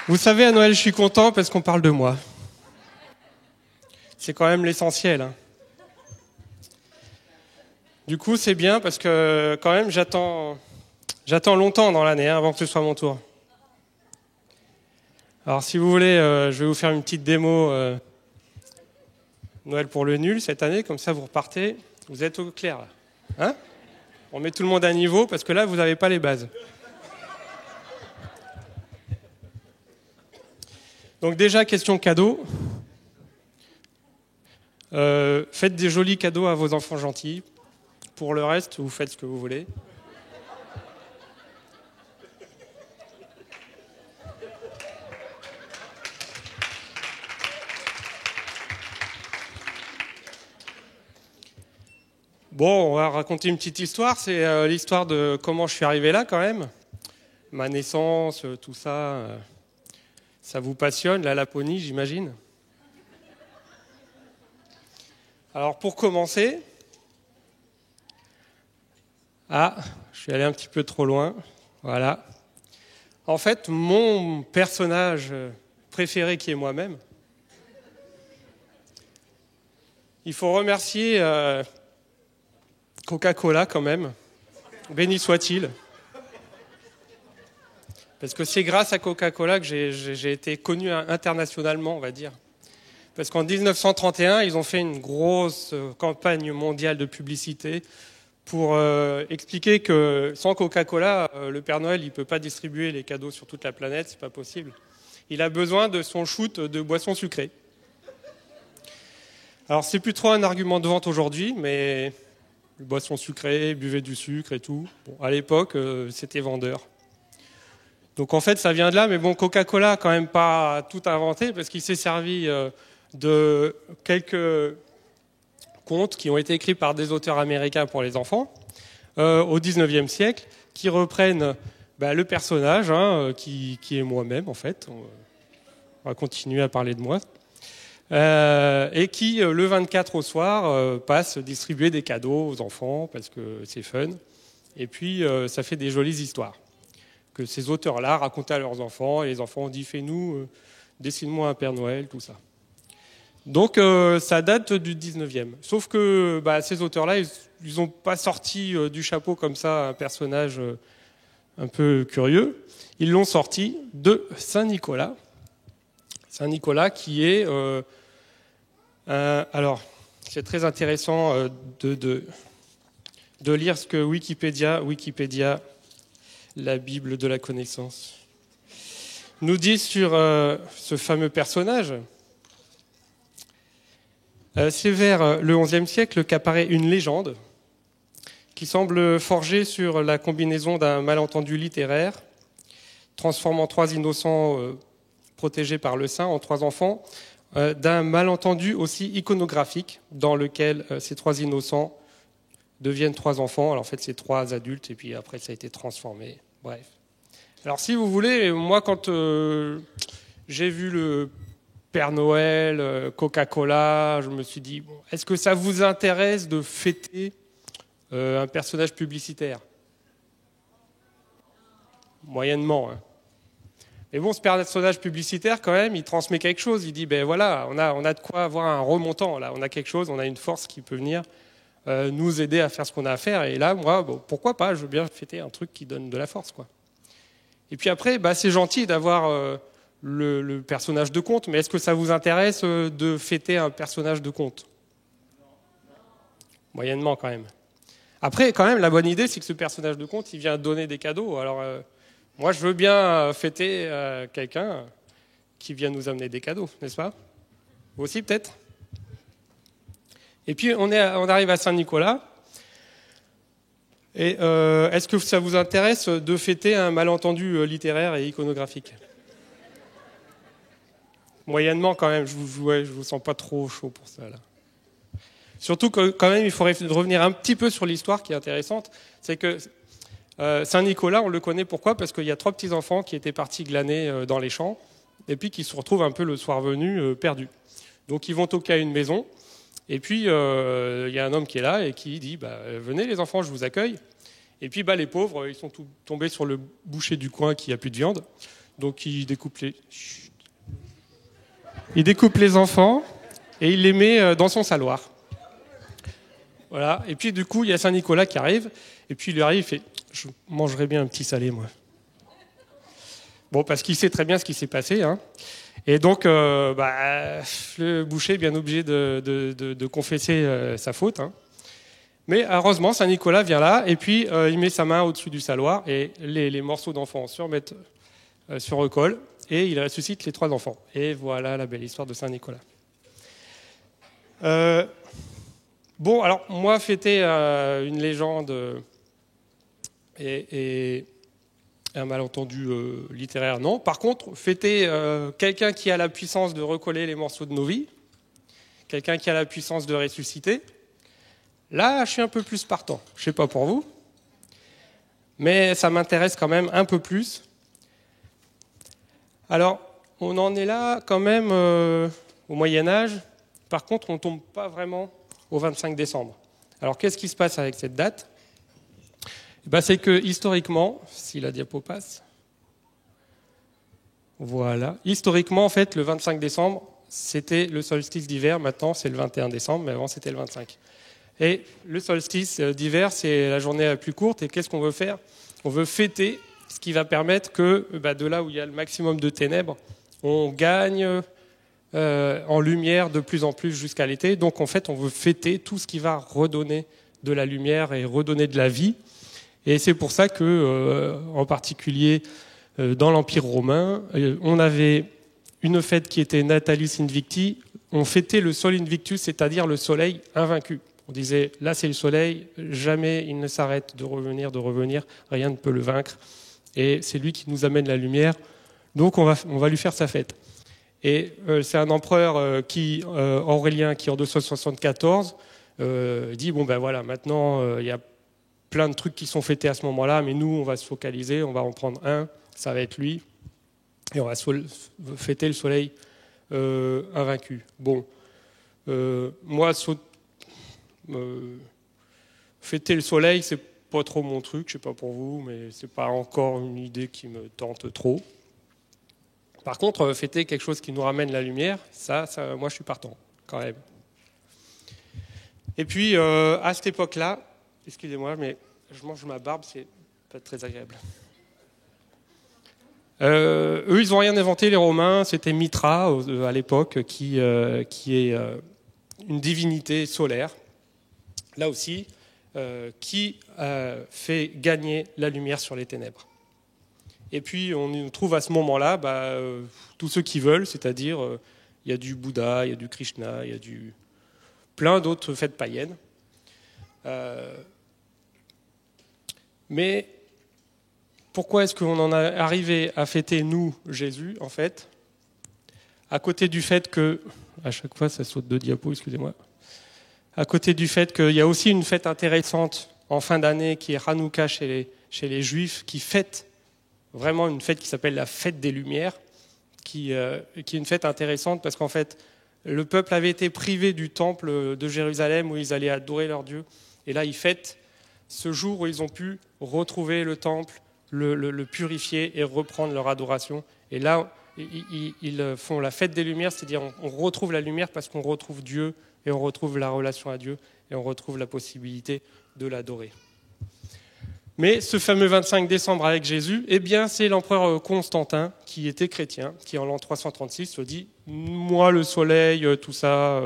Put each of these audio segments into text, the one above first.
Vous savez, à Noël, je suis content parce qu'on parle de moi. C'est quand même l'essentiel. Hein. Du coup, c'est bien parce que quand même, j'attends longtemps dans l'année avant que ce soit mon tour. Alors, si vous voulez, je vais vous faire une petite démo Noël pour le nul cette année. Comme ça, vous repartez. Vous êtes au clair, là. Hein ? On met tout le monde à niveau parce que là, vous n'avez pas les bases. Donc déjà, question cadeau. Faites des jolis cadeaux à vos enfants gentils. Pour le reste, vous faites ce que vous voulez. Bon, on va raconter une petite histoire. C'est l'histoire de comment je suis arrivé là quand même. Ma naissance, tout ça. Ça vous passionne, la Laponie, j'imagine. Alors pour commencer... Ah, je suis allé un petit peu trop loin. Voilà. En fait, mon personnage préféré, qui est moi-même, il faut remercier Coca-Cola quand même. Béni soit-il. Parce que c'est grâce à Coca-Cola que j'ai été connu internationalement, on va dire. Parce qu'en 1931, ils ont fait une grosse campagne mondiale de publicité pour expliquer que sans Coca-Cola, le Père Noël, il ne peut pas distribuer les cadeaux sur toute la planète, c'est pas possible. Il a besoin de son shoot de boissons sucrées. Alors c'est plus trop un argument de vente aujourd'hui, mais boissons sucrées, buvez du sucre et tout. Bon, à l'époque, c'était vendeur. Donc en fait, ça vient de là, mais bon, Coca-Cola a quand même pas tout inventé, parce qu'il s'est servi de quelques contes qui ont été écrits par des auteurs américains pour les enfants au XIXe siècle, qui reprennent le personnage qui est moi-même en fait. On va continuer à parler de moi. Et qui, le 24 au soir, passe distribuer des cadeaux aux enfants parce que c'est fun. Et puis, ça fait des jolies histoires que ces auteurs-là racontaient à leurs enfants. Et les enfants ont dit, fais-nous, dessine-moi un Père Noël, tout ça. Donc ça date du 19e. Sauf que ces auteurs-là, ils n'ont pas sorti du chapeau comme ça un personnage un peu curieux. Ils l'ont sorti de Saint-Nicolas. Saint-Nicolas qui est... alors, c'est très intéressant de lire ce que Wikipédia, la Bible de la connaissance, nous dit sur ce fameux personnage. C'est vers le XIe siècle qu'apparaît une légende qui semble forgée sur la combinaison d'un malentendu littéraire, transformant trois innocents protégés par le saint en trois enfants, d'un malentendu aussi iconographique dans lequel ces trois innocents deviennent trois enfants. Alors en fait, c'est trois adultes et puis après, ça a été transformé. Bref. Alors si vous voulez, moi, quand j'ai vu le Père Noël, Coca-Cola, je me suis dit, bon, est-ce que ça vous intéresse de fêter un personnage publicitaire ? Moyennement. Hein. Mais bon, ce personnage publicitaire, quand même, il transmet quelque chose. Il dit, ben voilà, on a de quoi avoir un remontant. Là, on a quelque chose, on a une force qui peut venir nous aider à faire ce qu'on a à faire. Et là, moi, bon, pourquoi pas ? Je veux bien fêter un truc qui donne de la force, quoi. Et puis après, c'est gentil d'avoir le personnage de conte, mais est-ce que ça vous intéresse de fêter un personnage de conte ? Moyennement, quand même. Après, quand même, la bonne idée, c'est que ce personnage de conte, il vient donner des cadeaux. Alors, moi, je veux bien fêter quelqu'un qui vient nous amener des cadeaux, n'est-ce pas ? Vous aussi, peut-être ? Et puis, on arrive à Saint-Nicolas. Et est-ce que ça vous intéresse de fêter un malentendu littéraire et iconographique ? Moyennement, quand même, je vous sens pas trop chaud pour ça, là. Surtout que, quand même, il faudrait revenir un petit peu sur l'histoire qui est intéressante. C'est que Saint-Nicolas, on le connaît pourquoi ? Parce qu'il y a trois petits-enfants qui étaient partis glaner dans les champs et puis qui se retrouvent un peu le soir venu perdus. Donc, ils vont toquer à une maison et puis il y a un homme qui est là et qui dit venez les enfants, je vous accueille. Et puis les pauvres, ils sont tombés sur le boucher du coin qui a plus de viande. Donc il découpe les enfants et il les met dans son saloir. Voilà. Et puis du coup, il y a Saint Nicolas qui arrive. Et puis il lui arrive, il fait « Je mangerais bien un petit salé, moi. » Bon, parce qu'il sait très bien ce qui s'est passé. Hein. Et donc, le boucher est bien obligé de confesser sa faute. Hein. Mais heureusement, Saint Nicolas vient là, et puis il met sa main au-dessus du saloir, et les morceaux d'enfants se remettent sur le col, et il ressuscite les 3 enfants. Et voilà la belle histoire de Saint Nicolas. Bon, alors, moi, fêter une légende et un malentendu littéraire, non. Par contre, fêter quelqu'un qui a la puissance de recoller les morceaux de nos vies, quelqu'un qui a la puissance de ressusciter, là, je suis un peu plus partant. Je ne sais pas pour vous, mais ça m'intéresse quand même un peu plus. Alors, on en est là quand même au Moyen-Âge. Par contre, on ne tombe pas vraiment au 25 décembre. Alors, qu'est-ce qui se passe avec cette date ? C'est que historiquement, si la diapo passe, voilà. Historiquement, en fait, le 25 décembre, c'était le solstice d'hiver. Maintenant, c'est le 21 décembre, mais avant, c'était le 25. Et le solstice d'hiver, c'est la journée la plus courte. Et qu'est-ce qu'on veut faire ? On veut fêter ce qui va permettre que, de là où il y a le maximum de ténèbres, on gagne en lumière de plus en plus jusqu'à l'été. Donc, en fait, on veut fêter tout ce qui va redonner de la lumière et redonner de la vie. Et c'est pour ça que, en particulier dans l'Empire romain, on avait une fête qui était Natalis Invicti. On fêtait le Sol Invictus, c'est-à-dire le soleil invaincu. On disait, là c'est le soleil, jamais il ne s'arrête de revenir, rien ne peut le vaincre. Et c'est lui qui nous amène la lumière, donc on va lui faire sa fête. Et c'est un empereur Aurélien, qui en 274, dit, voilà, maintenant il y a plein de trucs qui sont fêtés à ce moment-là, mais nous, on va se focaliser, on va en prendre un, ça va être lui, et on va fêter le soleil invaincu. Bon, moi, fêter le soleil, c'est pas trop mon truc, je sais pas pour vous, mais c'est pas encore une idée qui me tente trop. Par contre, fêter quelque chose qui nous ramène la lumière, ça moi, je suis partant, quand même. Et puis, à cette époque-là, excusez-moi, mais je mange ma barbe, c'est pas très agréable. Eux, ils n'ont rien inventé, les Romains. C'était Mitra, à l'époque, qui est une divinité solaire, là aussi, qui fait gagner la lumière sur les ténèbres. Et puis, on trouve à ce moment-là tous ceux qui veulent, c'est-à-dire, il y a du Bouddha, il y a du Krishna, il y a plein d'autres fêtes païennes. Mais pourquoi est-ce qu'on en est arrivé à fêter, nous, Jésus, en fait, à côté du fait que... À chaque fois, ça saute de diapo, excusez-moi. À côté du fait qu'il y a aussi une fête intéressante en fin d'année qui est Hanouka chez les Juifs, qui fête vraiment une fête qui s'appelle la fête des Lumières, qui est une fête intéressante parce qu'en fait, le peuple avait été privé du temple de Jérusalem où ils allaient adorer leur Dieu. Et là, ils fêtent ce jour où ils ont pu retrouver le temple, le purifier et reprendre leur adoration. Et là, ils font la fête des Lumières, c'est-à-dire on retrouve la lumière parce qu'on retrouve Dieu et on retrouve la relation à Dieu et on retrouve la possibilité de l'adorer. Mais ce fameux 25 décembre avec Jésus, eh bien, c'est l'empereur Constantin, qui était chrétien, qui en l'an 336 se dit « Moi, le soleil, tout ça,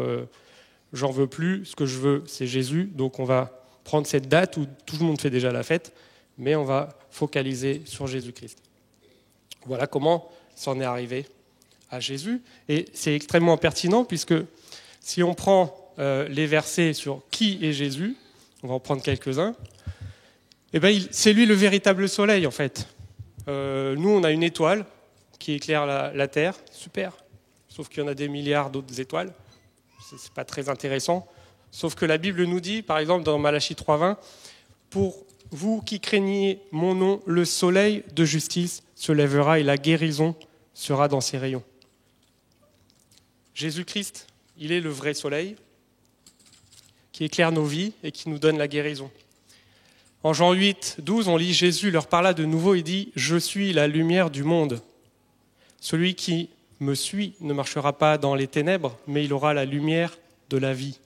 j'en veux plus. Ce que je veux, c'est Jésus. Donc on va prendre cette date où tout le monde fait déjà la fête, mais on va focaliser sur Jésus-Christ. » Voilà comment s'en est arrivé à Jésus. Et c'est extrêmement pertinent, puisque si on prend les versets sur qui est Jésus, on va en prendre quelques-uns, eh bien, c'est lui le véritable soleil, en fait. Nous, on a une étoile qui éclaire la Terre, super. Sauf qu'il y en a des milliards d'autres étoiles. C'est pas très intéressant. Sauf que la Bible nous dit, par exemple, dans Malachie 3,20, « Pour vous qui craignez mon nom, le soleil de justice se lèvera et la guérison sera dans ses rayons. » Jésus-Christ, il est le vrai soleil qui éclaire nos vies et qui nous donne la guérison. En Jean 8, 12, on lit « Jésus leur parla de nouveau et dit « Je suis la lumière du monde. Celui qui me suit ne marchera pas dans les ténèbres, mais il aura la lumière de la vie.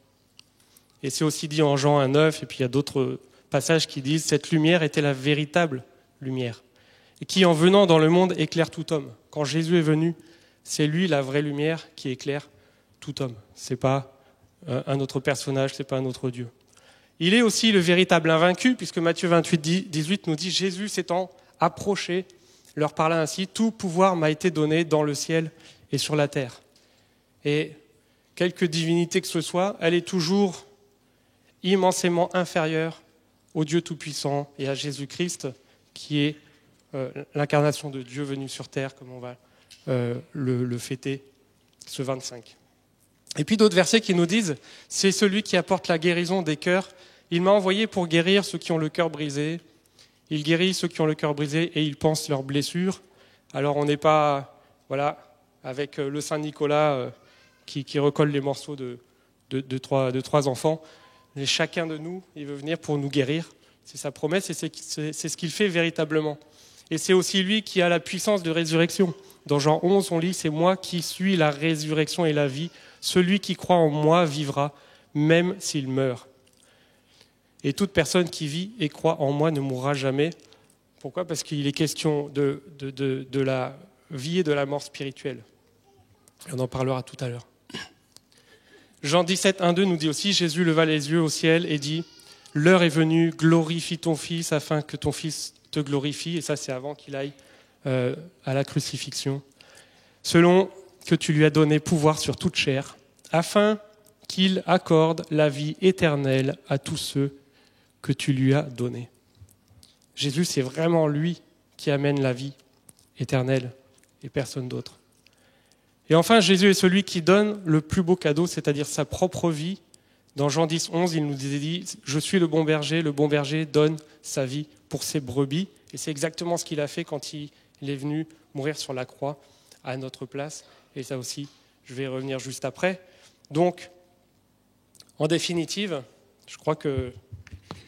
Et c'est aussi dit en Jean 1,9, et puis il y a d'autres passages qui disent « Cette lumière était la véritable lumière, et qui en venant dans le monde éclaire tout homme. » Quand Jésus est venu, c'est lui la vraie lumière qui éclaire tout homme. Ce n'est pas un autre personnage, ce n'est pas un autre Dieu. Il est aussi le véritable invaincu, puisque Matthieu 28,18 nous dit « Jésus s'étant approché, leur parla ainsi, tout pouvoir m'a été donné dans le ciel et sur la terre. » Et quelque divinité que ce soit, elle est toujours immensément inférieure au Dieu Tout-Puissant et à Jésus-Christ, qui est l'incarnation de Dieu venu sur terre, comme on va le fêter ce 25. Et puis d'autres versets qui nous disent « C'est celui qui apporte la guérison des cœurs. Il m'a envoyé pour guérir ceux qui ont le cœur brisé. Il guérit ceux qui ont le cœur brisé et il pense leurs blessures. » Alors on n'est pas avec le Saint Nicolas qui recolle les morceaux de trois enfants. Mais chacun de nous, il veut venir pour nous guérir. C'est sa promesse et c'est ce qu'il fait véritablement. Et c'est aussi lui qui a la puissance de résurrection. Dans Jean 11, on lit « C'est moi qui suis la résurrection et la vie. Celui qui croit en moi vivra, même s'il meurt. Et toute personne qui vit et croit en moi ne mourra jamais. » Pourquoi ? Parce qu'il est question de la vie et de la mort spirituelle. On en parlera tout à l'heure. Jean 17, 1, 2 nous dit aussi « Jésus leva les yeux au ciel et dit « L'heure est venue, glorifie ton Fils afin que ton Fils te glorifie. » Et ça, c'est avant qu'il aille à la crucifixion. « Selon que tu lui as donné pouvoir sur toute chair, afin qu'il accorde la vie éternelle à tous ceux que tu lui as donnés. » Jésus, c'est vraiment lui qui amène la vie éternelle et personne d'autre. Et enfin, Jésus est celui qui donne le plus beau cadeau, c'est-à-dire sa propre vie. Dans Jean 10, 11, il nous dit « Je suis le bon berger donne sa vie pour ses brebis. » Et c'est exactement ce qu'il a fait quand il est venu mourir sur la croix à notre place. Et ça aussi, je vais y revenir juste après. Donc, en définitive, je crois que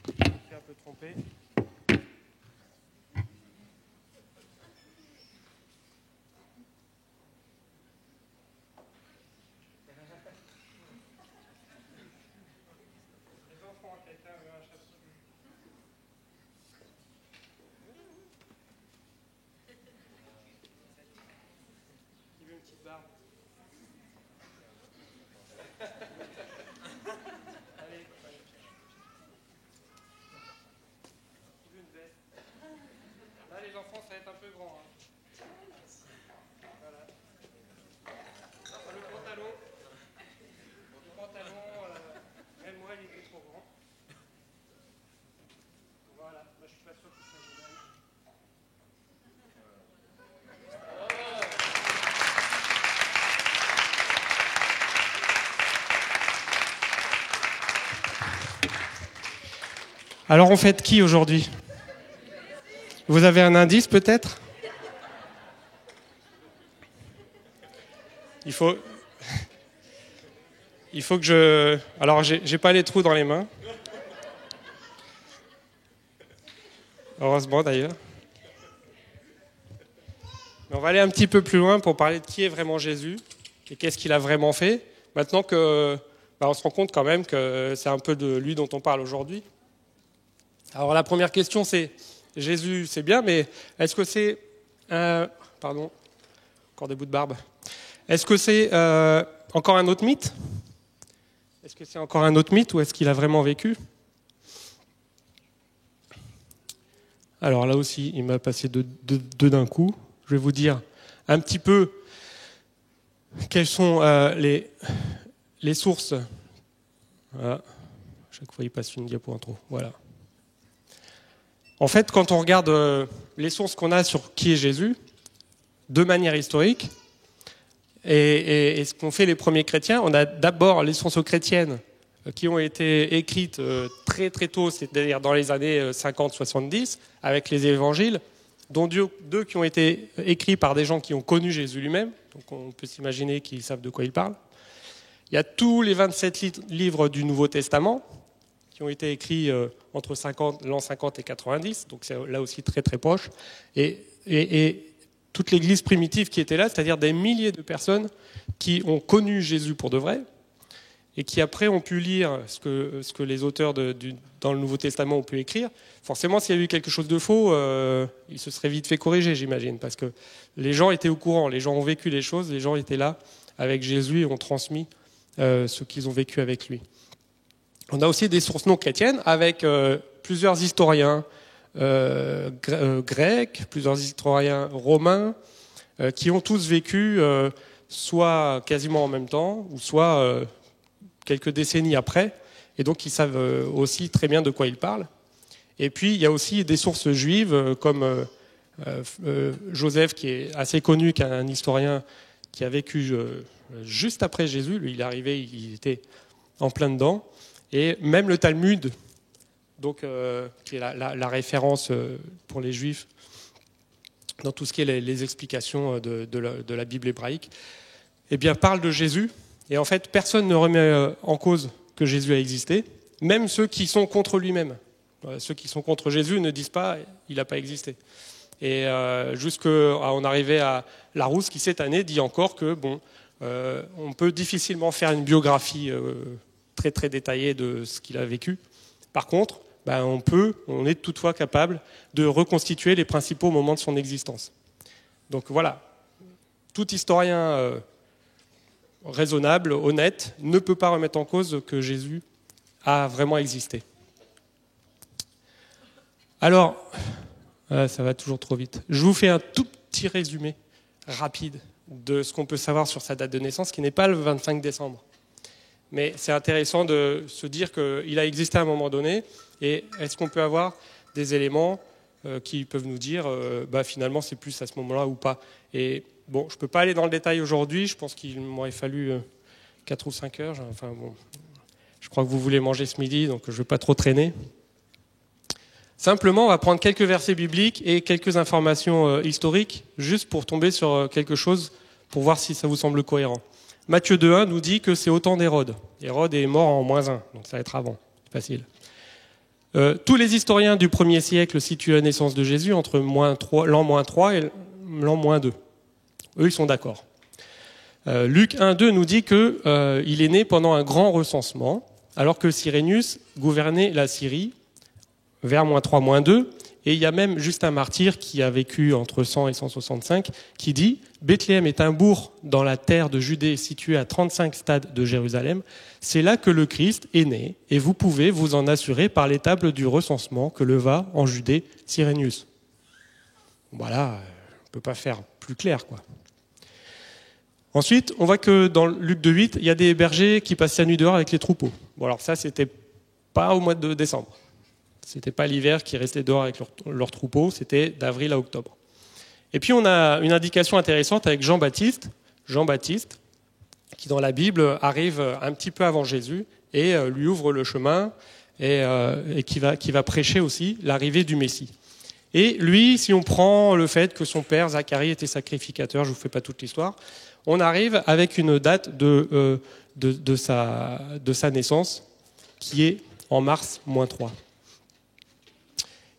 je me suis un peu trompé. Là, les enfants, ça va être un peu grand. Voilà. Le pantalon, même moi, il était trop grand. Voilà, moi, je suis pas sûr que ça génial. Alors, on fête qui aujourd'hui ? Vous avez un indice peut-être ? Il faut que je... Alors, j'ai pas les trous dans les mains. Heureusement d'ailleurs. Mais on va aller un petit peu plus loin pour parler de qui est vraiment Jésus et qu'est-ce qu'il a vraiment fait. Maintenant que on se rend compte quand même que c'est un peu de lui dont on parle aujourd'hui. Alors la première question c'est, Jésus c'est bien, mais est-ce que c'est... Pardon, encore des bouts de barbe. Est-ce que c'est encore un autre mythe ? Est-ce que c'est encore un autre mythe ou est-ce qu'il a vraiment vécu ? Alors là aussi, il m'a passé deux d'un coup. Je vais vous dire un petit peu quelles sont les sources. Voilà. Chaque fois, il passe une diapo en trop. Voilà. En fait, quand on regarde les sources qu'on a sur qui est Jésus, de manière historique, et ce qu'ont fait les premiers chrétiens, on a d'abord les sources chrétiennes qui ont été écrites très très tôt, c'est-à-dire dans les années 50-70, avec les évangiles, dont deux qui ont été écrits par des gens qui ont connu Jésus lui-même, donc on peut s'imaginer qu'ils savent de quoi ils parlent. Il y a tous les 27 livres du Nouveau Testament, qui ont été écrits entre l'an 50 et 90, donc c'est là aussi très très proche, et toute l'Église primitive qui était là, c'est-à-dire des milliers de personnes qui ont connu Jésus pour de vrai, et qui après ont pu lire ce que les auteurs dans le Nouveau Testament ont pu écrire. Forcément, s'il y a eu quelque chose de faux, il se serait vite fait corriger, j'imagine, parce que les gens étaient au courant, les gens ont vécu les choses, les gens étaient là avec Jésus et ont transmis ce qu'ils ont vécu avec lui. On a aussi des sources non chrétiennes avec plusieurs historiens grecs, plusieurs historiens romains, qui ont tous vécu soit quasiment en même temps, ou soit quelques décennies après, et donc ils savent aussi très bien de quoi ils parlent. Et puis il y a aussi des sources juives comme Joseph, qui est assez connu, qui est un historien qui a vécu juste après Jésus. Lui, il est arrivé, il était en plein dedans. Et même le Talmud, donc, qui est la référence pour les Juifs dans tout ce qui est les explications de la Bible hébraïque, eh bien, parle de Jésus. Et en fait, personne ne remet en cause que Jésus a existé, même ceux qui sont contre lui-même. Ceux qui sont contre Jésus ne disent pas « il n'a pas existé ». Et jusqu'à en arriver à Larousse, qui cette année dit encore que on peut difficilement faire une biographie très très détaillée de ce qu'il a vécu. Par contre, on est toutefois capable de reconstituer les principaux moments de son existence. Donc voilà, tout historien raisonnable, honnête, ne peut pas remettre en cause que Jésus a vraiment existé. Alors, ça va toujours trop vite. Je vous fais un tout petit résumé rapide de ce qu'on peut savoir sur sa date de naissance, qui n'est pas le 25 décembre. Mais c'est intéressant de se dire qu'il a existé à un moment donné, et est-ce qu'on peut avoir des éléments qui peuvent nous dire finalement c'est plus à ce moment-là ou pas. Et bon, je ne peux pas aller dans le détail aujourd'hui, je pense qu'il m'aurait fallu 4 ou 5 heures. Je crois que vous voulez manger ce midi, donc je ne vais pas trop traîner. Simplement, on va prendre quelques versets bibliques et quelques informations historiques, juste pour tomber sur quelque chose, pour voir si ça vous semble cohérent. Matthieu 2.1 nous dit que c'est au temps d'Hérode. Hérode est mort en -1, donc ça va être avant, c'est facile. Tous les historiens du 1er siècle situent la naissance de Jésus entre l'an -3 et l'an -2. Eux, ils sont d'accord. Luc 1.2 nous dit qu'il est né pendant un grand recensement, alors que Cyrenius gouvernait la Syrie vers -3, -2. Et il y a même Justin Martyr, qui a vécu entre 100 et 165, qui dit « Bethléem est un bourg dans la terre de Judée situé à 35 stades de Jérusalem. C'est là que le Christ est né, et vous pouvez vous en assurer par les tables du recensement que leva en Judée Cyrenius. » Voilà, on ne peut pas faire plus clair, quoi. Ensuite, on voit que dans Luc 2.8, il y a des bergers qui passent la nuit dehors avec les troupeaux. Bon, alors ça, c'était pas au mois de décembre. C'était pas l'hiver qui restait dehors avec leurs troupeaux, c'était d'avril à octobre. Et puis on a une indication intéressante avec Jean-Baptiste, qui dans la Bible arrive un petit peu avant Jésus et lui ouvre le chemin et qui va prêcher aussi l'arrivée du Messie. Et lui, si on prend le fait que son père Zacharie était sacrificateur, je vous fais pas toute l'histoire, on arrive avec une date de sa naissance qui est en mars -3.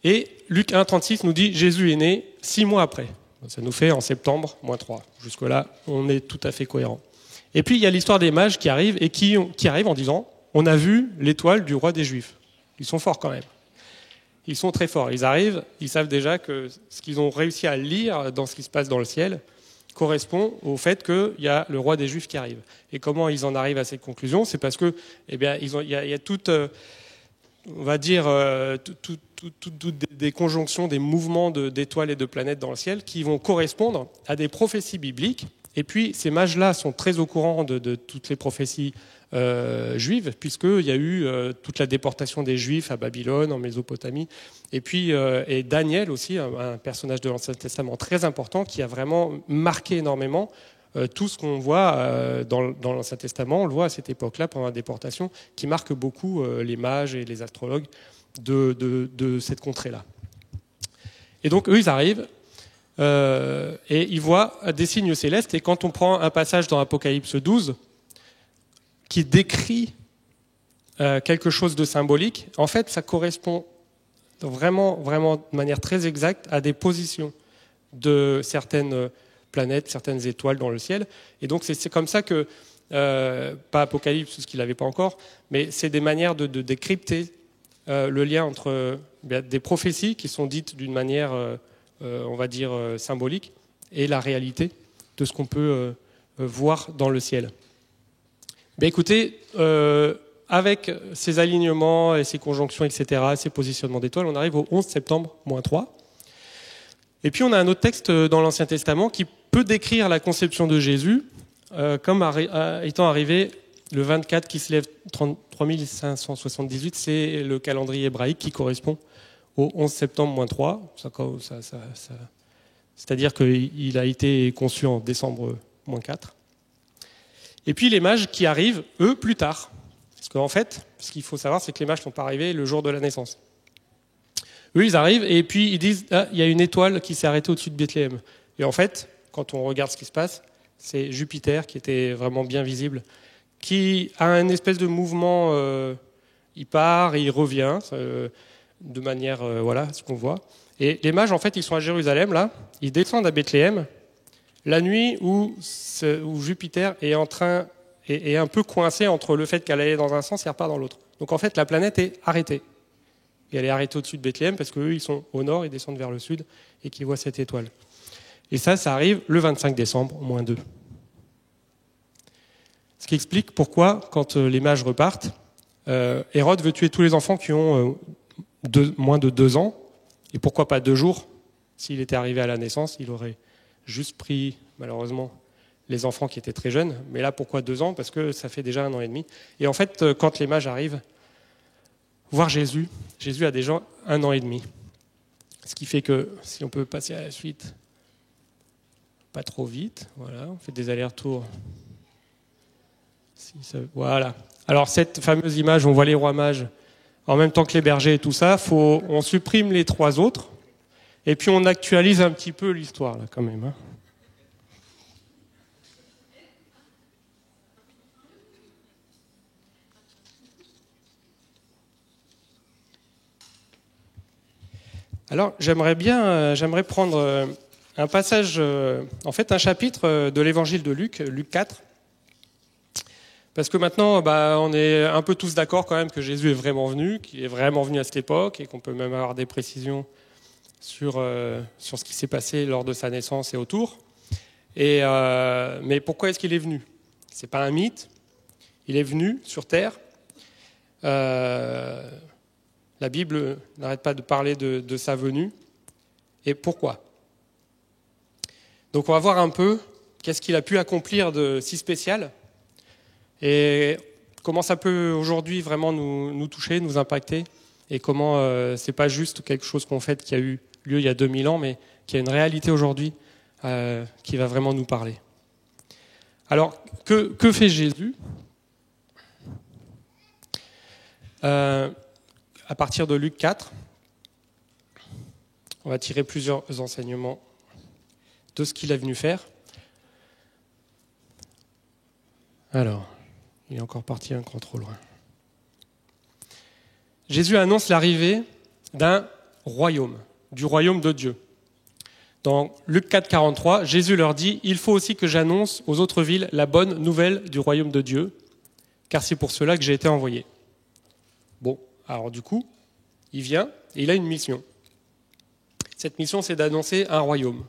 Et Luc 1.36 nous dit « Jésus est né 6 mois après ». Ça nous fait en septembre, -3. Jusque-là, on est tout à fait cohérent. Et puis, il y a l'histoire des mages qui arrivent et qui arrivent en disant « On a vu l'étoile du roi des Juifs ». Ils sont forts quand même. Ils sont très forts. Ils arrivent, ils savent déjà que ce qu'ils ont réussi à lire dans ce qui se passe dans le ciel correspond au fait qu'il y a le roi des Juifs qui arrive. Et comment ils en arrivent à cette conclusion ? C'est parce que, il y a toute... on va dire, toutes des conjonctions, des mouvements d'étoiles et de planètes dans le ciel qui vont correspondre à des prophéties bibliques. Et puis, ces mages-là sont très au courant de toutes les prophéties juives, puisqu'il y a eu toute la déportation des Juifs à Babylone, en Mésopotamie. Et puis, et Daniel aussi, un personnage de l'Ancien Testament très important, qui a vraiment marqué énormément tout ce qu'on voit dans l'Ancien Testament, on le voit à cette époque-là, pendant la déportation, qui marque beaucoup les mages et les astrologues de cette contrée-là. Et donc, eux, ils arrivent et ils voient des signes célestes. Et quand on prend un passage dans Apocalypse 12 qui décrit quelque chose de symbolique, en fait, ça correspond vraiment, vraiment de manière très exacte à des positions de certaines planètes, certaines étoiles dans le ciel. Et donc c'est comme ça que, pas Apocalypse, parce qu'il n'avait pas encore, mais c'est des manières de décrypter le lien entre des prophéties qui sont dites d'une manière, on va dire, symbolique, et la réalité de ce qu'on peut voir dans le ciel. Écoutez, avec ces alignements et ces conjonctions, etc., ces positionnements d'étoiles, on arrive au 11 septembre, -3. Et puis on a un autre texte dans l'Ancien Testament qui peut décrire la conception de Jésus comme étant arrivé le 24 qui se lève 3578, c'est le calendrier hébraïque qui correspond au 11 septembre -3. C'est-à-dire qu'il a été conçu en décembre -4. Et puis les mages qui arrivent, eux, plus tard. Parce qu'en fait, ce qu'il faut savoir, c'est que les mages ne sont pas arrivés le jour de la naissance. Eux, ils arrivent et puis ils disent « Ah, il y a une étoile qui s'est arrêtée au-dessus de Bethléem ». Et en fait, quand on regarde ce qui se passe, c'est Jupiter qui était vraiment bien visible, qui a une espèce de mouvement, il part et il revient, de manière, voilà, ce qu'on voit. Et les mages, en fait, ils sont à Jérusalem, là, ils descendent à Bethléem, la nuit où Jupiter est un peu coincé entre le fait qu'elle allait dans un sens et repart dans l'autre. Donc en fait, la planète est arrêtée. Et elle est arrêtée au-dessus de Bethléem parce qu'eux, ils sont au nord, ils descendent vers le sud et qu'ils voient cette étoile. Et ça arrive le 25 décembre, -2. Ce qui explique pourquoi, quand les mages repartent, Hérode veut tuer tous les enfants qui ont moins de 2 ans. Et pourquoi pas 2 jours? S'il était arrivé à la naissance, il aurait juste pris, malheureusement, les enfants qui étaient très jeunes. Mais là, pourquoi 2 ans? Parce que ça fait déjà 1 an et demi. Et en fait, quand les mages arrivent voir Jésus a déjà 1 an et demi. Ce qui fait que, si on peut passer à la suite, pas trop vite, voilà, on fait des allers-retours. Voilà. Alors cette fameuse image, on voit les rois mages en même temps que les bergers et tout ça, on supprime les 3 autres, et puis on actualise un petit peu l'histoire, là, quand même. Hein. Alors, j'aimerais prendre un passage, en fait, un chapitre de l'évangile de Luc, Luc 4, parce que maintenant, on est un peu tous d'accord quand même que Jésus est vraiment venu, qu'il est vraiment venu à cette époque, et qu'on peut même avoir des précisions sur ce qui s'est passé lors de sa naissance et autour. Mais pourquoi est-ce qu'il est venu? C'est pas un mythe. Il est venu sur Terre. La Bible n'arrête pas de parler de sa venue. Et pourquoi? Donc on va voir un peu qu'est-ce qu'il a pu accomplir de si spécial et comment ça peut aujourd'hui vraiment nous toucher, nous impacter, et comment c'est pas juste quelque chose qu'on fait qui a eu lieu il y a 2000 ans, mais qui a une réalité aujourd'hui qui va vraiment nous parler. Alors, que fait Jésus? À partir de Luc 4, on va tirer plusieurs enseignements de ce qu'il est venu faire. Alors, il est encore parti un cran trop loin. Jésus annonce l'arrivée d'un royaume, du royaume de Dieu. Dans Luc 4, 43, Jésus leur dit « Il faut aussi que j'annonce aux autres villes la bonne nouvelle du royaume de Dieu, car c'est pour cela que j'ai été envoyé. » Bon, alors du coup, il vient et il a une mission. Cette mission, c'est d'annoncer un royaume.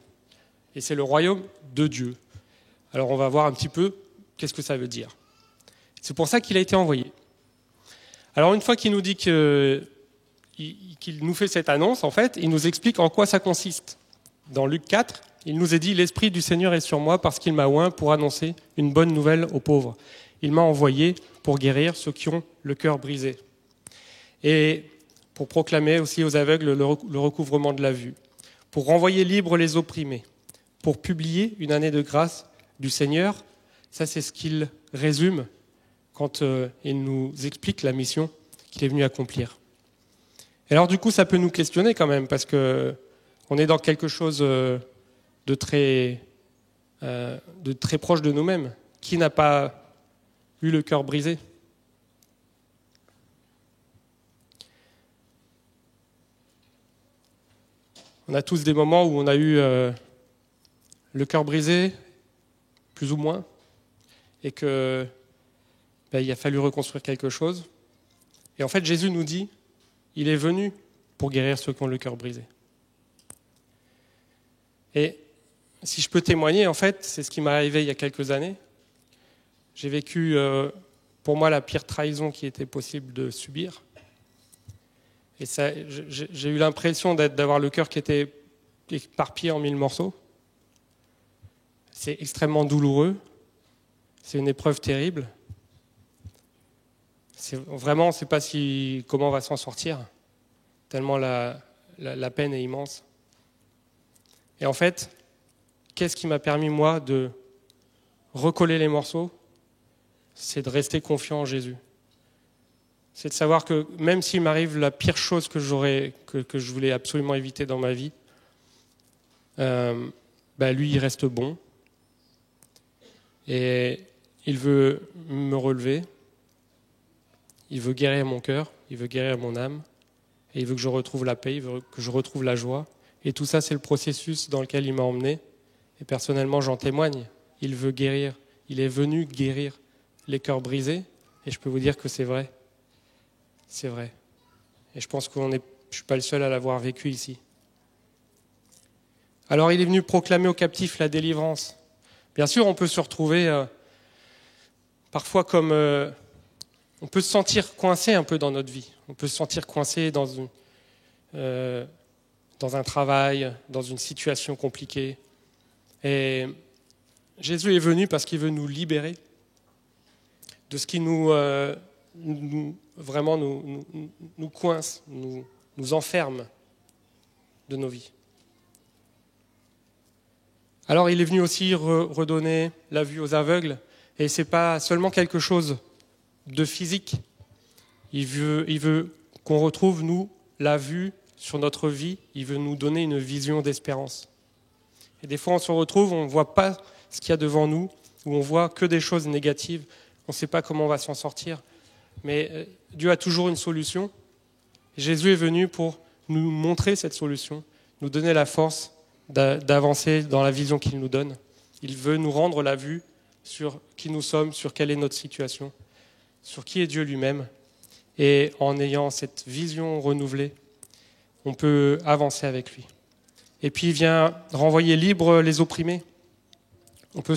Et c'est le royaume de Dieu. Alors on va voir un petit peu qu'est-ce que ça veut dire. C'est pour ça qu'il a été envoyé. Alors une fois qu'il nous dit qu'il nous fait cette annonce, en fait, il nous explique en quoi ça consiste. Dans Luc 4, il nous est dit « L'Esprit du Seigneur est sur moi parce qu'il m'a oint pour annoncer une bonne nouvelle aux pauvres. Il m'a envoyé pour guérir ceux qui ont le cœur brisé. Et pour proclamer aussi aux aveugles le recouvrement de la vue. Pour renvoyer libres les opprimés. Pour publier une année de grâce du Seigneur. » Ça, c'est ce qu'il résume quand il nous explique la mission qu'il est venu accomplir. Et alors du coup, ça peut nous questionner quand même, parce que on est dans quelque chose de très proche de nous-mêmes. Qui n'a pas eu le cœur brisé? On a tous des moments où on a eu le cœur brisé, plus ou moins, et que il a fallu reconstruire quelque chose. Et en fait, Jésus nous dit, il est venu pour guérir ceux qui ont le cœur brisé. Et si je peux témoigner, en fait, c'est ce qui m'est arrivé il y a quelques années. J'ai vécu, pour moi, la pire trahison qui était possible de subir. Et ça, j'ai eu l'impression d'avoir le cœur qui était éparpillé en 1000 morceaux. C'est extrêmement douloureux. C'est une épreuve terrible. Vraiment, on ne sait pas comment on va s'en sortir, tellement la peine est immense. Et en fait, qu'est-ce qui m'a permis, moi, de recoller les morceaux ? C'est de rester confiant en Jésus. C'est de savoir que même s'il m'arrive la pire chose que je voulais absolument éviter dans ma vie, lui, il reste bon. Et il veut me relever. Il veut guérir mon cœur, il veut guérir mon âme, et il veut que je retrouve la paix, il veut que je retrouve la joie. Et tout ça, c'est le processus dans lequel il m'a emmené. Et personnellement, j'en témoigne. Il veut guérir, il est venu guérir les cœurs brisés, et je peux vous dire que c'est vrai. C'est vrai. Et je pense que je ne suis pas le seul à l'avoir vécu ici. Alors, il est venu proclamer aux captifs la délivrance. Bien sûr, on peut se retrouver parfois comme... on peut se sentir coincé un peu dans notre vie. On peut se sentir coincé dans un travail, dans une situation compliquée. Et Jésus est venu parce qu'il veut nous libérer de ce qui nous coince, nous enferme de nos vies. Alors il est venu aussi redonner la vue aux aveugles. Et ce n'est pas seulement quelque chose de physique. Il veut qu'on retrouve, nous, la vue sur notre vie. Il veut nous donner une vision d'espérance. Et des fois, on se retrouve, on ne voit pas ce qu'il y a devant nous, ou on voit que des choses négatives. On ne sait pas comment on va s'en sortir. Mais Dieu a toujours une solution. Jésus est venu pour nous montrer cette solution, nous donner la force d'avancer dans la vision qu'il nous donne. Il veut nous rendre la vue sur qui nous sommes, sur quelle est notre situation, sur qui est Dieu lui-même. Et en ayant cette vision renouvelée, on peut avancer avec lui. Et puis il vient renvoyer libres les opprimés. On peut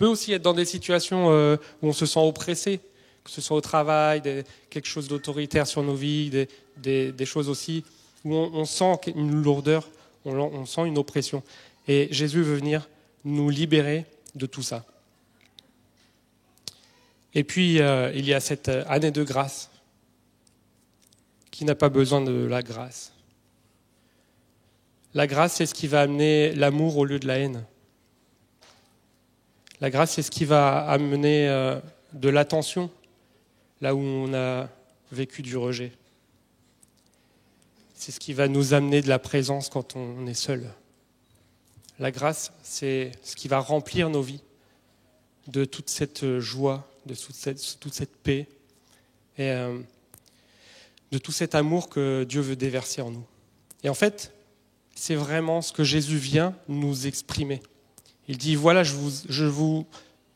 aussi être dans des situations où on se sent oppressé, que ce soit au travail, quelque chose d'autoritaire sur nos vies, des choses aussi où on sent une lourdeur, on sent une oppression. Et Jésus veut venir nous libérer de tout ça. Et puis, il y a cette année de grâce. Qui n'a pas besoin de la grâce ? La grâce, c'est ce qui va amener l'amour au lieu de la haine. La grâce, c'est ce qui va amener de l'attention là où on a vécu du rejet. C'est ce qui va nous amener de la présence quand on est seul. La grâce, c'est ce qui va remplir nos vies de toute cette joie, de toute cette paix et de tout cet amour que Dieu veut déverser en nous. Et en fait, c'est vraiment ce que Jésus vient nous exprimer. Il dit, voilà, je vous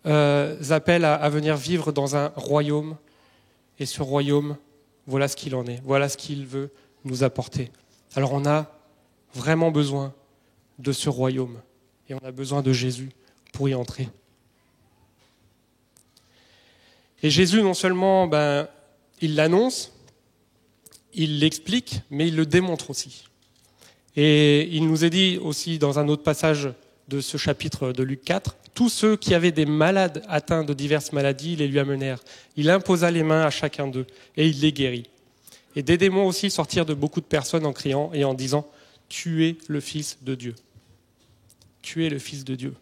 appelle à venir vivre dans un royaume, et ce royaume, voilà ce qu'il en est, voilà ce qu'il veut nous apporter. Alors on a vraiment besoin de ce royaume, et on a besoin de Jésus pour y entrer. Et Jésus, non seulement il l'annonce, il l'explique, mais il le démontre aussi. Et il nous est dit aussi dans un autre passage de ce chapitre de Luc 4, tous ceux qui avaient des malades atteints de diverses maladies, les lui amenèrent. Il imposa les mains à chacun d'eux et il les guérit. Et des démons aussi sortirent de beaucoup de personnes en criant et en disant « Tu es le Fils de Dieu. Tu es le Fils de Dieu. »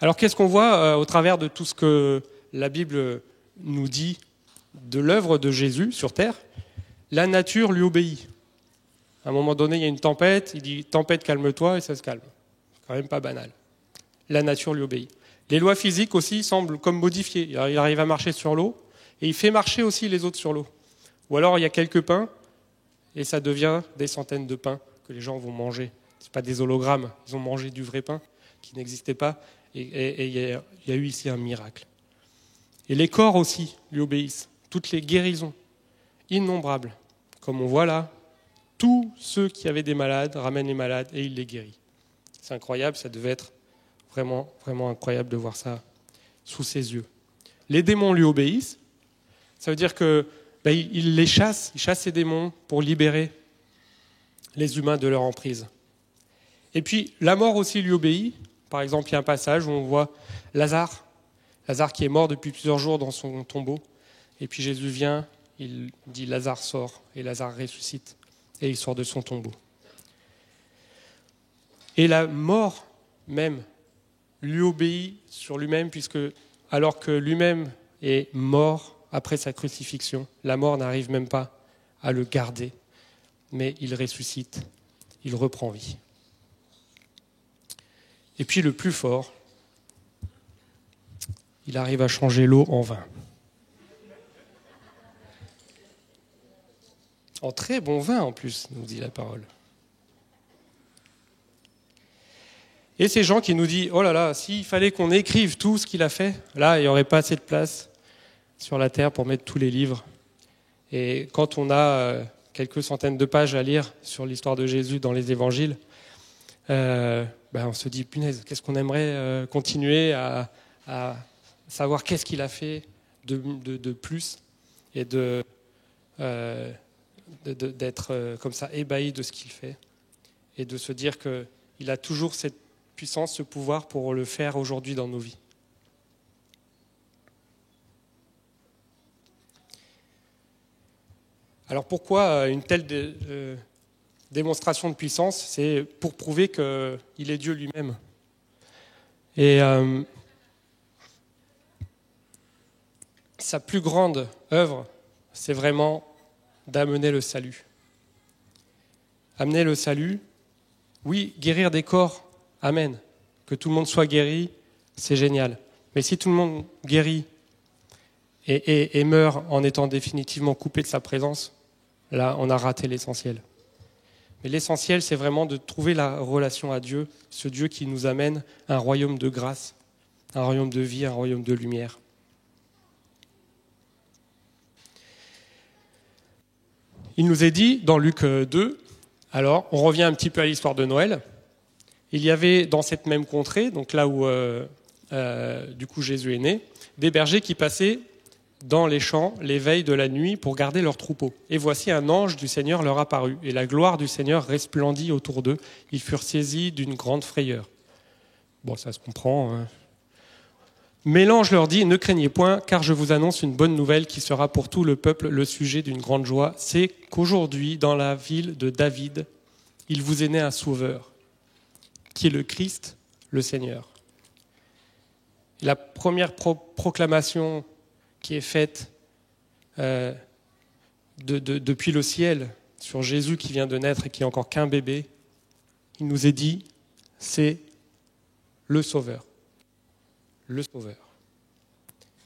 Alors qu'est-ce qu'on voit au travers de tout ce que la Bible nous dit de l'œuvre de Jésus sur terre ? La nature lui obéit. À un moment donné, il y a une tempête, il dit « Tempête, calme-toi » et ça se calme. C'est quand même pas banal. La nature lui obéit. Les lois physiques aussi semblent comme modifiées. Il arrive à marcher sur l'eau et il fait marcher aussi les autres sur l'eau. Ou alors il y a quelques pains et ça devient des centaines de pains que les gens vont manger. Ce n'est pas des hologrammes, ils ont mangé du vrai pain. qui n'existait pas, et il y a eu ici un miracle. Et les corps aussi lui obéissent, toutes les guérisons, innombrables. Comme on voit là, tous ceux qui avaient des malades ramènent les malades et il les guérit. C'est incroyable, ça devait être vraiment, vraiment incroyable de voir ça sous ses yeux. Les démons lui obéissent, ça veut dire que il les chasse, il chasse ces démons pour libérer les humains de leur emprise. Et puis la mort aussi lui obéit. Par exemple, il y a un passage où on voit Lazare qui est mort depuis plusieurs jours dans son tombeau. Et puis Jésus vient, il dit Lazare sort, et Lazare ressuscite, et il sort de son tombeau. Et la mort même lui obéit sur lui-même, puisque alors que lui-même est mort après sa crucifixion, la mort n'arrive même pas à le garder, mais il ressuscite, il reprend vie. Et puis le plus fort, il arrive à changer l'eau en vin. En très bon vin en plus, nous dit la parole. Et ces gens qui nous disent, oh là là, s'il fallait qu'on écrive tout ce qu'il a fait, là, il n'y aurait pas assez de place sur la terre pour mettre tous les livres. Et quand on a quelques centaines de pages à lire sur l'histoire de Jésus dans les évangiles, on se dit, punaise, qu'est-ce qu'on aimerait continuer à savoir qu'est-ce qu'il a fait de plus et d'être comme ça ébahi de ce qu'il fait et de se dire qu'il a toujours cette puissance, ce pouvoir pour le faire aujourd'hui dans nos vies. Alors pourquoi une telle démonstration de puissance? C'est pour prouver qu'il est Dieu lui-même. Et sa plus grande œuvre, c'est vraiment d'amener le salut. Amener le salut, oui, guérir des corps, amen. Que tout le monde soit guéri, c'est génial. Mais si tout le monde guérit et meurt en étant définitivement coupé de sa présence, là, on a raté l'essentiel. Mais l'essentiel, c'est vraiment de trouver la relation à Dieu, ce Dieu qui nous amène à un royaume de grâce, un royaume de vie, un royaume de lumière. Il nous est dit dans Luc 2, alors on revient un petit peu à l'histoire de Noël, il y avait dans cette même contrée, donc là où du coup Jésus est né, des bergers qui passaient dans les champs les veilles de la nuit pour garder leurs troupeaux. Et voici un ange du Seigneur leur apparut, et la gloire du Seigneur resplendit autour d'eux. Ils furent saisis d'une grande frayeur. Bon, ça se comprend, hein. Mais l'ange leur dit, ne craignez point, car je vous annonce une bonne nouvelle qui sera pour tout le peuple le sujet d'une grande joie. C'est qu'aujourd'hui, dans la ville de David, il vous est né un sauveur, qui est le Christ, le Seigneur. La première proclamation qui est faite depuis le ciel sur Jésus qui vient de naître et qui est encore qu'un bébé, il nous est dit, c'est le Sauveur. Le Sauveur.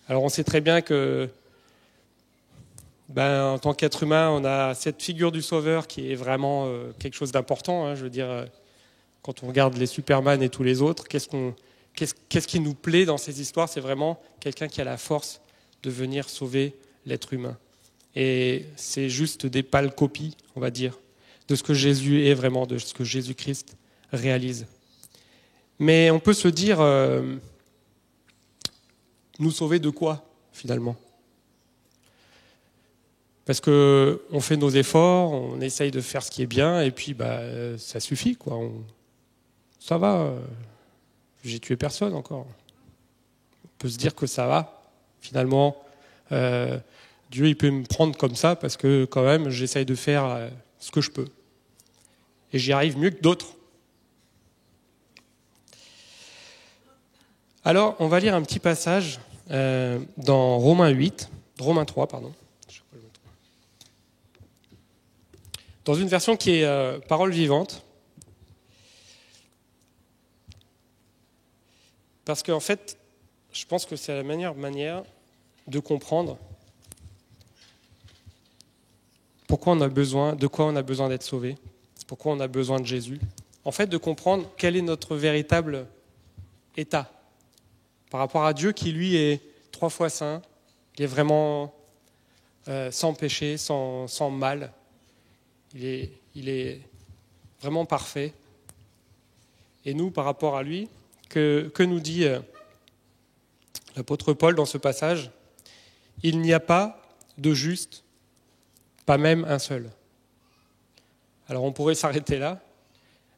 Alors on sait très bien que en tant qu'être humain, on a cette figure du Sauveur qui est vraiment quelque chose d'important, hein. Je veux dire, quand on regarde les Superman et tous les autres, qu'est-ce qui nous plaît dans ces histoires? C'est vraiment quelqu'un qui a la force de venir sauver l'être humain. Et c'est juste des pâles copies, on va dire, de ce que Jésus est vraiment, de ce que Jésus-Christ réalise. Mais on peut se dire, nous sauver de quoi, finalement? Parce qu'on fait nos efforts, on essaye de faire ce qui est bien, et puis ça suffit, quoi. Ça va, j'ai tué personne encore. On peut se dire que ça va, finalement. Dieu, il peut me prendre comme ça, parce que quand même, j'essaye de faire ce que je peux. Et j'y arrive mieux que d'autres. Alors, on va lire un petit passage dans Romains 3, pardon. Dans une version qui est parole vivante. Parce qu'en fait, je pense que c'est la meilleure manière de comprendre pourquoi on a besoin, de quoi on a besoin d'être sauvé, pourquoi on a besoin de Jésus. En fait, de comprendre quelle est notre véritable état par rapport à Dieu qui, lui, est 3 fois saint, qui est vraiment sans péché, sans mal. Il est vraiment parfait. Et nous, par rapport à lui, que nous dit l'apôtre Paul dans ce passage ? Il n'y a pas de juste, pas même un seul. Alors on pourrait s'arrêter là,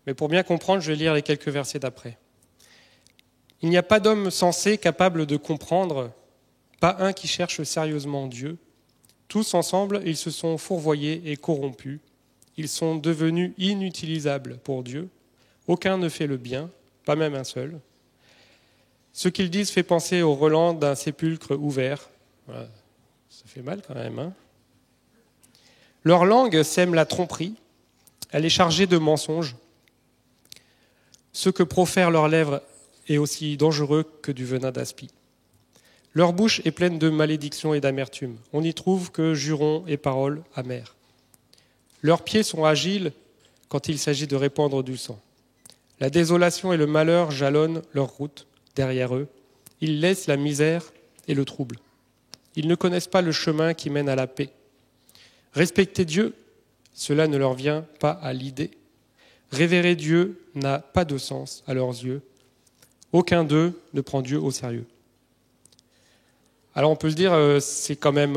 mais pour bien comprendre, je vais lire les quelques versets d'après. Il n'y a pas d'homme sensé capable de comprendre, pas un qui cherche sérieusement Dieu. Tous ensemble, ils se sont fourvoyés et corrompus. Ils sont devenus inutilisables pour Dieu. Aucun ne fait le bien, pas même un seul. Ce qu'ils disent fait penser au relent d'un sépulcre ouvert. Voilà, ça fait mal quand même, hein ? Leur langue sème la tromperie. Elle est chargée de mensonges. Ce que profèrent leurs lèvres est aussi dangereux que du venin d'aspi. Leur bouche est pleine de malédictions et d'amertume. On n'y trouve que jurons et paroles amères. Leurs pieds sont agiles quand il s'agit de répandre du sang. La désolation et le malheur jalonnent leur route derrière eux. Ils laissent la misère et le trouble. Ils ne connaissent pas le chemin qui mène à la paix. Respecter Dieu, cela ne leur vient pas à l'idée. Révérer Dieu n'a pas de sens à leurs yeux. Aucun d'eux ne prend Dieu au sérieux. Alors on peut se dire, c'est quand même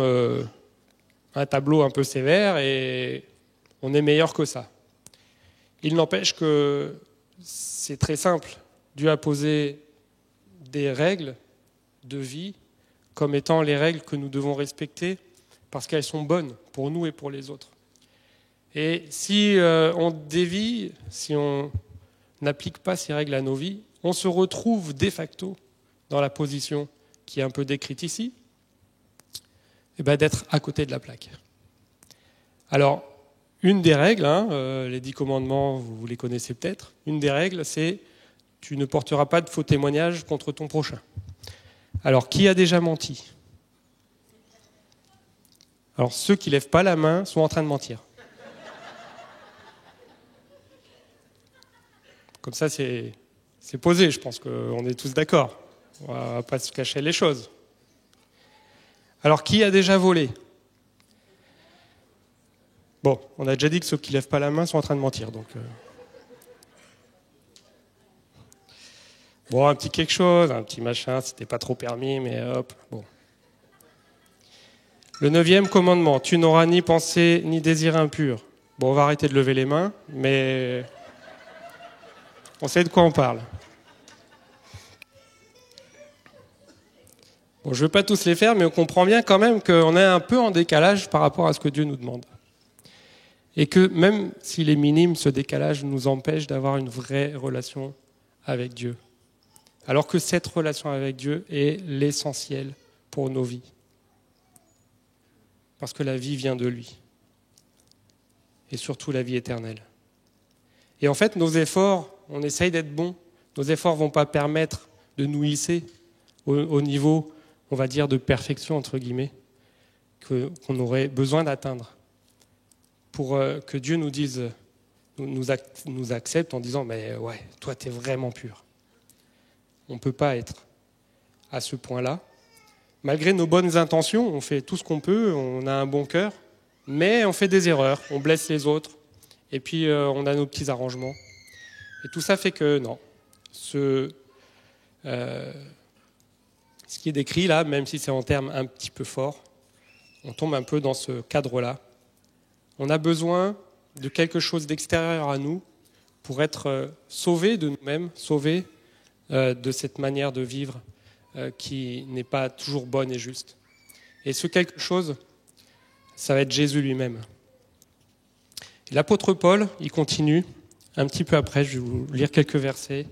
un tableau un peu sévère et on est meilleur que ça. Il n'empêche que c'est très simple. Dieu a posé des règles de vie comme étant les règles que nous devons respecter parce qu'elles sont bonnes pour nous et pour les autres. Et si on dévie, si on n'applique pas ces règles à nos vies, on se retrouve de facto dans la position qui est un peu décrite ici, et d'être à côté de la plaque. Alors, une des règles, les 10 commandements, vous les connaissez peut-être, une des règles, c'est « tu ne porteras pas de faux témoignages contre ton prochain ». Alors, qui a déjà menti ? Alors, ceux qui ne lèvent pas la main sont en train de mentir. Comme ça, c'est posé, je pense qu'on est tous d'accord. On ne va pas se cacher les choses. Alors, qui a déjà volé ? Bon, on a déjà dit que ceux qui ne lèvent pas la main sont en train de mentir. Donc, bon, un petit quelque chose, un petit machin, c'était pas trop permis, mais hop, bon. Le 9e commandement, tu n'auras ni pensée ni désir impur. Bon, on va arrêter de lever les mains, mais on sait de quoi on parle. Bon, je ne veux pas tous les faire, mais on comprend bien quand même qu'on est un peu en décalage par rapport à ce que Dieu nous demande. Et que même s'il est minime, ce décalage nous empêche d'avoir une vraie relation avec Dieu. Alors que cette relation avec Dieu est l'essentiel pour nos vies. Parce que la vie vient de lui. Et surtout la vie éternelle. Et en fait, nos efforts, on essaye d'être bons. Nos efforts ne vont pas permettre de nous hisser au niveau, on va dire, de perfection, entre guillemets, qu'on aurait besoin d'atteindre. Pour que Dieu nous dise, nous accepte en disant « mais ouais, toi, tu es vraiment pur ». On ne peut pas être à ce point-là. Malgré nos bonnes intentions, on fait tout ce qu'on peut, on a un bon cœur, mais on fait des erreurs, on blesse les autres, et puis on a nos petits arrangements. Et tout ça fait que non, ce qui est décrit là, même si c'est en termes un petit peu forts, on tombe un peu dans ce cadre-là. On a besoin de quelque chose d'extérieur à nous pour être sauvés de nous-mêmes, sauvés de cette manière de vivre qui n'est pas toujours bonne et juste. Et ce quelque chose, ça va être Jésus lui-même. Et l'apôtre Paul, il continue, un petit peu après, je vais vous lire quelques versets.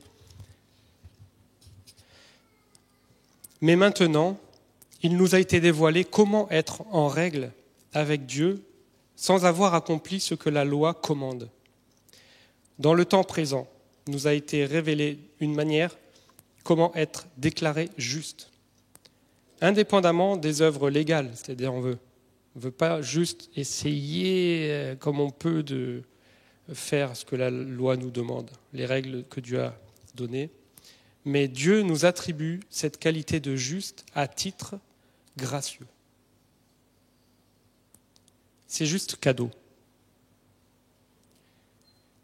Mais maintenant, il nous a été dévoilé comment être en règle avec Dieu sans avoir accompli ce que la loi commande. Dans le temps présent, nous a été révélé une manière comment être déclaré juste, indépendamment des œuvres légales, c'est-à-dire on veut pas juste essayer comme on peut de faire ce que la loi nous demande, les règles que Dieu a données, mais Dieu nous attribue cette qualité de juste à titre gracieux. C'est juste cadeau.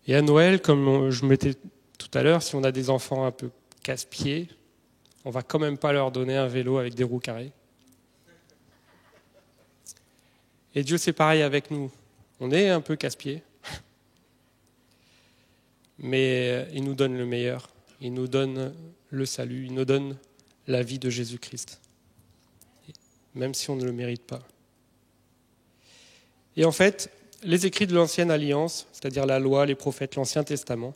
Et à Noël, comme je mettais tout à l'heure, si on a des enfants un peu casse-pieds, on va quand même pas leur donner un vélo avec des roues carrées. Et Dieu, c'est pareil avec nous. On est un peu casse-pieds, mais il nous donne le meilleur. Il nous donne le salut, il nous donne la vie de Jésus-Christ, même si on ne le mérite pas. Et en fait, les écrits de l'Ancienne Alliance, c'est-à-dire la loi, les prophètes, l'Ancien Testament,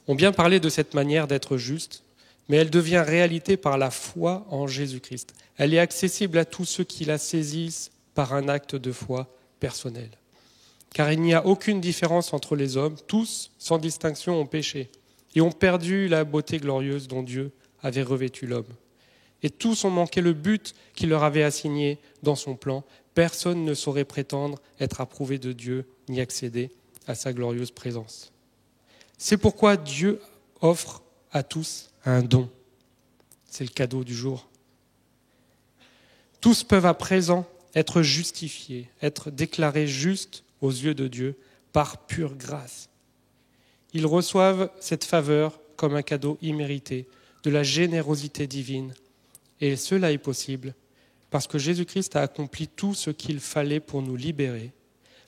ont bien parlé de cette manière d'être juste, mais elle devient réalité par la foi en Jésus-Christ. Elle est accessible à tous ceux qui la saisissent par un acte de foi personnel. Car il n'y a aucune différence entre les hommes, tous, sans distinction, ont péché et ont perdu la beauté glorieuse dont Dieu avait revêtu l'homme. Et tous ont manqué le but qu'il leur avait assigné dans son plan. Personne ne saurait prétendre être approuvé de Dieu ni accéder à sa glorieuse présence. C'est pourquoi Dieu offre à tous un don. C'est le cadeau du jour. Tous peuvent à présent être justifiés, être déclarés justes aux yeux de Dieu par pure grâce. Ils reçoivent cette faveur comme un cadeau immérité de la générosité divine. Et cela est possible parce que Jésus-Christ a accompli tout ce qu'il fallait pour nous libérer,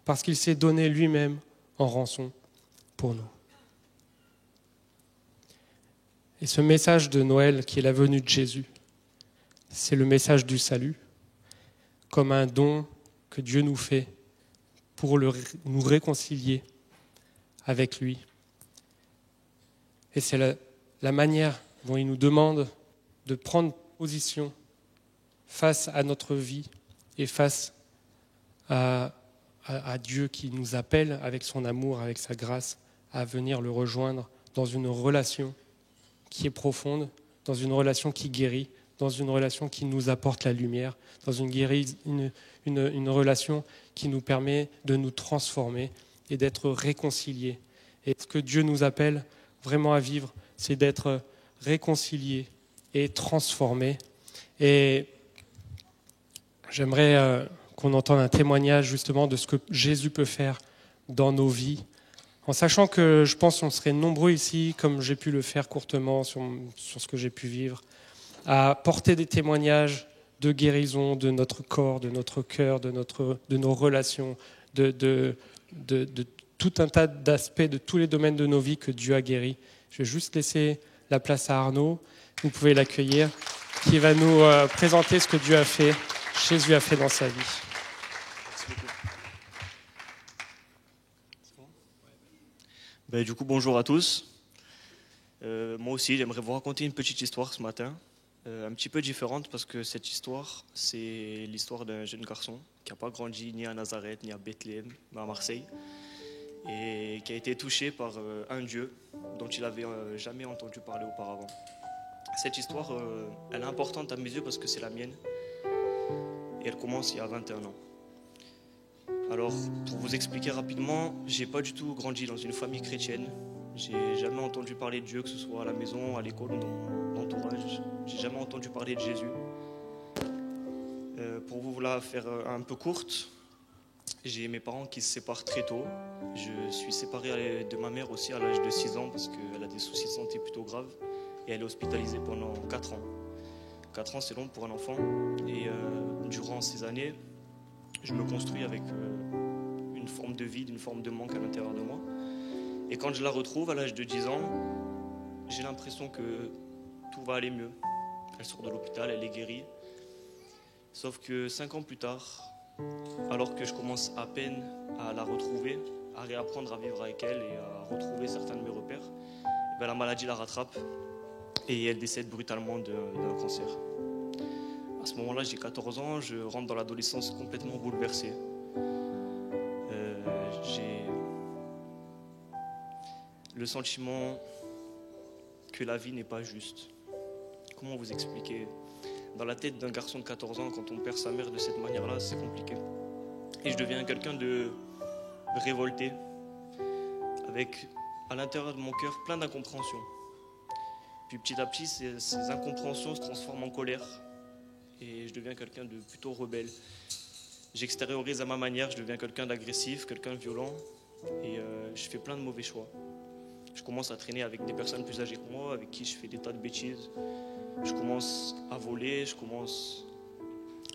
parce qu'il s'est donné lui-même en rançon pour nous. Et ce message de Noël qui est la venue de Jésus, c'est le message du salut, comme un don que Dieu nous fait pour nous réconcilier avec lui. Et c'est la manière dont il nous demande de prendre position face à notre vie et face à Dieu qui nous appelle avec son amour, avec sa grâce, à venir le rejoindre dans une relation qui est profonde, dans une relation qui guérit, dans une relation qui nous apporte la lumière, dans une relation qui nous permet de nous transformer et d'être réconciliés. Et ce que Dieu nous appelle vraiment à vivre, c'est d'être réconciliés et transformés. Et j'aimerais qu'on entende un témoignage justement de ce que Jésus peut faire dans nos vies, en sachant que je pense qu'on serait nombreux ici, comme j'ai pu le faire courtement sur ce que j'ai pu vivre, à porter des témoignages de guérison de notre corps, de notre cœur, de nos relations, de tout un tas d'aspects de tous les domaines de nos vies que Dieu a guéris. Je vais juste laisser la place à Arnaud, vous pouvez l'accueillir, qui va nous présenter ce que Dieu a fait, Jésus a fait dans sa vie. Du coup, bonjour à tous. Moi aussi, j'aimerais vous raconter une petite histoire ce matin, un petit peu différente parce que cette histoire, c'est l'histoire d'un jeune garçon qui n'a pas grandi ni à Nazareth, ni à Bethléem, mais à Marseille, et qui a été touché par un Dieu dont il n'avait jamais entendu parler auparavant. Cette histoire, elle est importante à mes yeux parce que c'est la mienne, et elle commence il y a 21 ans. Alors, pour vous expliquer rapidement, j'ai pas du tout grandi dans une famille chrétienne. J'ai jamais entendu parler de Dieu, que ce soit à la maison, à l'école ou dans mon entourage. J'ai jamais entendu parler de Jésus. Pour vous la faire un peu courte, j'ai mes parents qui se séparent très tôt. Je suis séparé de ma mère aussi à l'âge de 6 ans parce qu'elle a des soucis de santé plutôt graves et elle est hospitalisée pendant 4 ans. 4 ans, c'est long pour un enfant. Et durant ces années, je me construis avec une forme de vide, une forme de manque à l'intérieur de moi. Et quand je la retrouve à l'âge de 10 ans, j'ai l'impression que tout va aller mieux. Elle sort de l'hôpital, elle est guérie. Sauf que 5 ans plus tard, alors que je commence à peine à la retrouver, à réapprendre à vivre avec elle et à retrouver certains de mes repères, la maladie la rattrape et elle décède brutalement d'un cancer. À ce moment-là, j'ai 14 ans, je rentre dans l'adolescence complètement bouleversé. J'ai le sentiment que la vie n'est pas juste. Comment vous expliquer ? Dans la tête d'un garçon de 14 ans, quand on perd sa mère de cette manière-là, c'est compliqué. Et je deviens quelqu'un de révolté, avec à l'intérieur de mon cœur plein d'incompréhension. Puis petit à petit, ces incompréhensions se transforment en colère et je deviens quelqu'un de plutôt rebelle. J'extériorise à ma manière, je deviens quelqu'un d'agressif, quelqu'un de violent et je fais plein de mauvais choix. Je commence à traîner avec des personnes plus âgées que moi, avec qui je fais des tas de bêtises. Je commence à voler, je commence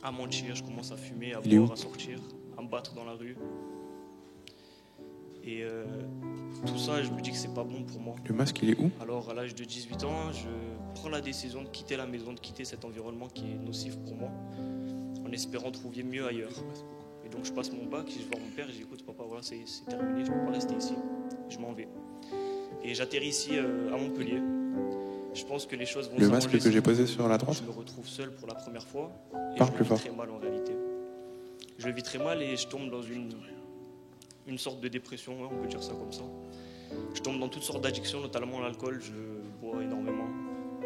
à mentir, je commence à fumer, à boire, à sortir, à me battre dans la rue. Et tout ça, je me dis que c'est pas bon pour moi. Le masque, il est où? Alors, à l'âge de 18 ans, je prends la décision de quitter la maison, de quitter cet environnement qui est nocif pour moi, en espérant trouver mieux ailleurs. Et donc, je passe mon bac, je vais voir mon père, et je dis écoute, papa, voilà, c'est terminé, je ne peux pas rester ici. Je m'en vais. Et j'atterris ici à Montpellier. Je pense que les choses vont Le s'arranger. masque que j'ai posé sur la droite? Je me retrouve seul pour la première fois. Et Parle je plus le vis fort. très mal en réalité. Je le vis très mal et je tombe dans une sorte de dépression, ouais, on peut dire ça comme ça. Je tombe dans toutes sortes d'addictions, notamment l'alcool. Je bois énormément,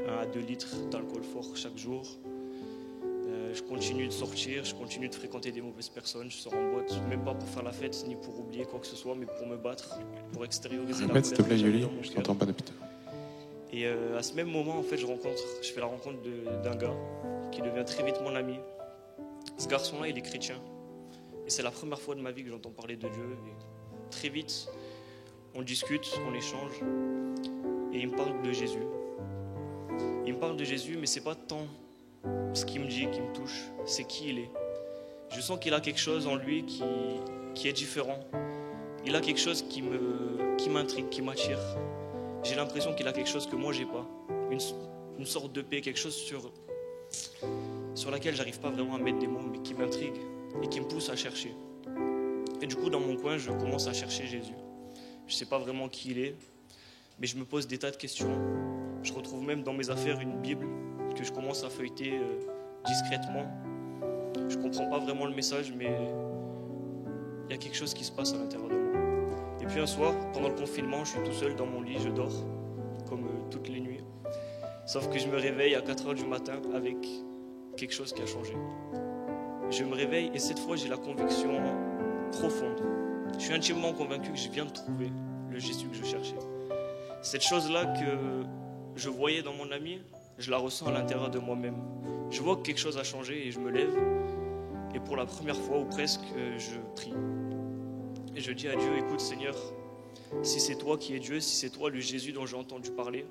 1 à 2 litres d'alcool fort chaque jour. Je continue de sortir, je continue de fréquenter des mauvaises personnes. Je sors en boîte, même pas pour faire la fête, ni pour oublier quoi que ce soit, mais pour me battre, pour extérioriser la colère Répète s'il te plaît, que j'avais Yuli, dans mon je cœur. t'entends pas depuis tout. Et à ce même moment, en fait, je fais la rencontre d'un gars qui devient très vite mon ami. Ce garçon-là, il est chrétien. Et c'est la première fois de ma vie que j'entends parler de Dieu. Et très vite, on discute, on échange. Et il me parle de Jésus. Il me parle de Jésus, mais c'est pas tant ce qu'il me dit qui me touche, c'est qui il est. Je sens qu'il a quelque chose en lui qui est différent. Il a quelque chose qui m'intrigue, qui m'attire. J'ai l'impression qu'il a quelque chose que moi j'ai pas. Une sorte de paix, quelque chose sur laquelle j'arrive pas vraiment à mettre des mots, mais qui m'intrigue et qui me pousse à chercher. Et du coup, dans mon coin, je commence à chercher Jésus. Je sais pas vraiment qui il est, mais je me pose des tas de questions. Je retrouve même dans mes affaires une Bible que je commence à feuilleter discrètement. Je comprends pas vraiment le message, mais il y a quelque chose qui se passe à l'intérieur de moi. Et puis un soir, pendant le confinement, je suis tout seul dans mon lit, je dors, comme toutes les nuits. Sauf que je me réveille à 4h du matin avec quelque chose qui a changé. Je me réveille et cette fois, j'ai la conviction profonde. Je suis intimement convaincu que je viens de trouver le Jésus que je cherchais. Cette chose-là que je voyais dans mon ami, je la ressens à l'intérieur de moi-même. Je vois que quelque chose a changé et je me lève. Et pour la première fois ou presque, je prie. Et je dis à Dieu, écoute Seigneur, si c'est toi qui es Dieu, si c'est toi le Jésus dont j'ai entendu parler,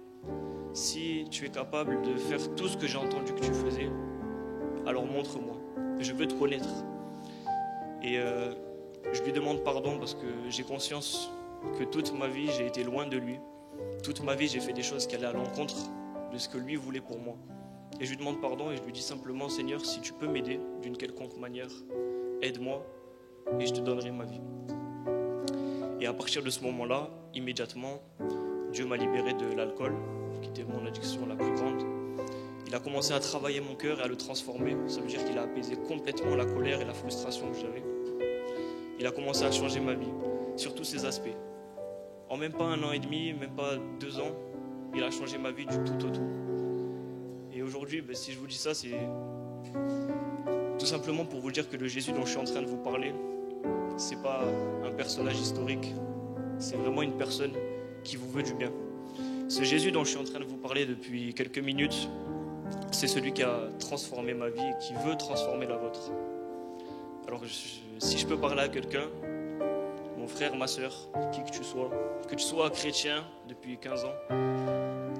si tu es capable de faire tout ce que j'ai entendu que tu faisais, alors montre-moi. Je veux te connaître. Et je lui demande pardon parce que j'ai conscience que toute ma vie, j'ai été loin de lui. Toute ma vie, j'ai fait des choses qui allaient à l'encontre de ce que lui voulait pour moi. Et je lui demande pardon et je lui dis simplement, Seigneur, si tu peux m'aider d'une quelconque manière, aide-moi et je te donnerai ma vie. Et à partir de ce moment-là, immédiatement, Dieu m'a libéré de l'alcool, qui était mon addiction la plus grande. Il a commencé à travailler mon cœur et à le transformer. Ça veut dire qu'il a apaisé complètement la colère et la frustration que j'avais. Il a commencé à changer ma vie, sur tous ses aspects. En même pas 1 an et demi, même pas 2 ans, il a changé ma vie du tout au tout. Et aujourd'hui, si je vous dis ça, c'est tout simplement pour vous dire que le Jésus dont je suis en train de vous parler, c'est pas un personnage historique, c'est vraiment une personne qui vous veut du bien. Ce Jésus dont je suis en train de vous parler depuis quelques minutes, c'est celui qui a transformé ma vie et qui veut transformer la vôtre. Alors si je peux parler à quelqu'un, mon frère, ma soeur, qui que tu sois chrétien depuis 15 ans,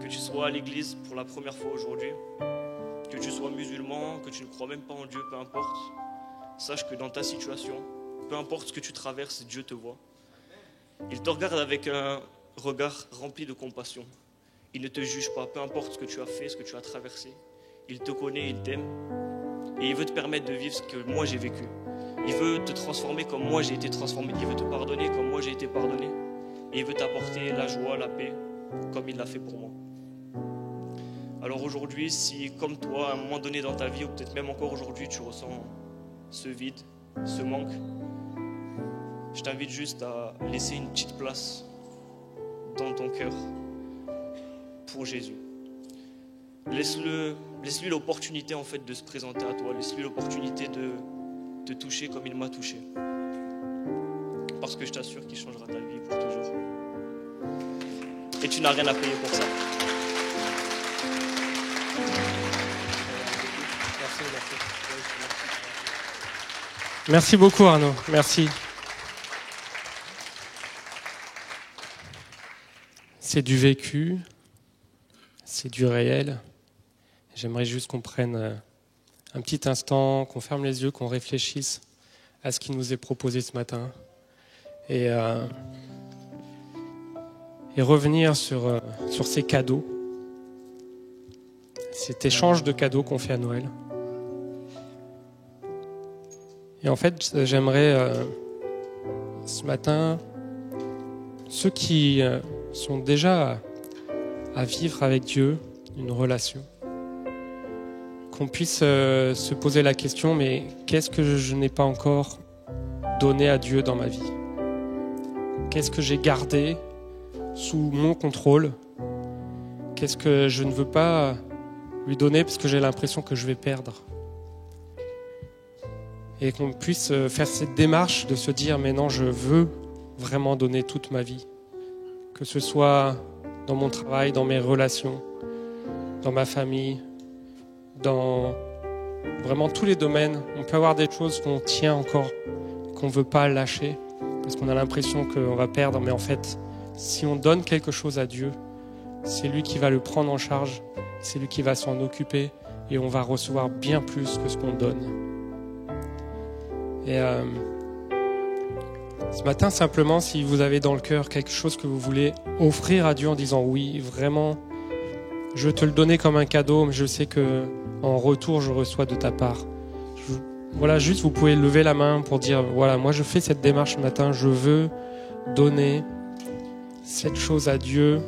que tu sois à l'église pour la première fois aujourd'hui, que tu sois musulman, que tu ne crois même pas en Dieu, peu importe, sache que dans ta situation, peu importe ce que tu traverses, Dieu te voit. Il te regarde avec un regard rempli de compassion. Il ne te juge pas, peu importe ce que tu as fait, ce que tu as traversé. Il te connaît, il t'aime. Et il veut te permettre de vivre ce que moi j'ai vécu. Il veut te transformer comme moi j'ai été transformé. Il veut te pardonner comme moi j'ai été pardonné. Et il veut t'apporter la joie, la paix, comme il l'a fait pour moi. Alors aujourd'hui, si comme toi, à un moment donné dans ta vie, ou peut-être même encore aujourd'hui, tu ressens ce vide, ce manque, je t'invite juste à laisser une petite place dans ton cœur pour Jésus. Laisse-lui l'opportunité en fait de se présenter à toi. Laisse-lui l'opportunité de te toucher comme il m'a touché. Parce que je t'assure qu'il changera ta vie pour toujours. Et tu n'as rien à payer pour ça. Merci beaucoup Arnaud, merci. C'est du vécu, c'est du réel. J'aimerais juste qu'on prenne un petit instant, qu'on ferme les yeux, qu'on réfléchisse à ce qui nous est proposé ce matin et revenir sur ces cadeaux, cet échange de cadeaux qu'on fait à Noël. Et en fait, j'aimerais ce matin, ceux qui sont déjà à vivre avec Dieu une relation, qu'on puisse se poser la question, mais qu'est-ce que je n'ai pas encore donné à Dieu dans ma vie? Qu'est-ce que j'ai gardé sous mon contrôle? Qu'est-ce que je ne veux pas lui donner parce que j'ai l'impression que je vais perdre? Et qu'on puisse faire cette démarche de se dire, mais non, je veux vraiment donner toute ma vie. Que ce soit dans mon travail, dans mes relations, dans ma famille, dans vraiment tous les domaines. On peut avoir des choses qu'on tient encore, qu'on ne veut pas lâcher, parce qu'on a l'impression qu'on va perdre. Mais en fait, si on donne quelque chose à Dieu, c'est lui qui va le prendre en charge, c'est lui qui va s'en occuper, et on va recevoir bien plus que ce qu'on donne. Et ce matin, simplement, si vous avez dans le cœur quelque chose que vous voulez offrir à Dieu en disant oui, vraiment, je veux te le donner comme un cadeau, mais je sais que en retour, je reçois de ta part. Voilà, juste vous pouvez lever la main pour dire, voilà, moi je fais cette démarche ce matin, je veux donner cette chose à Dieu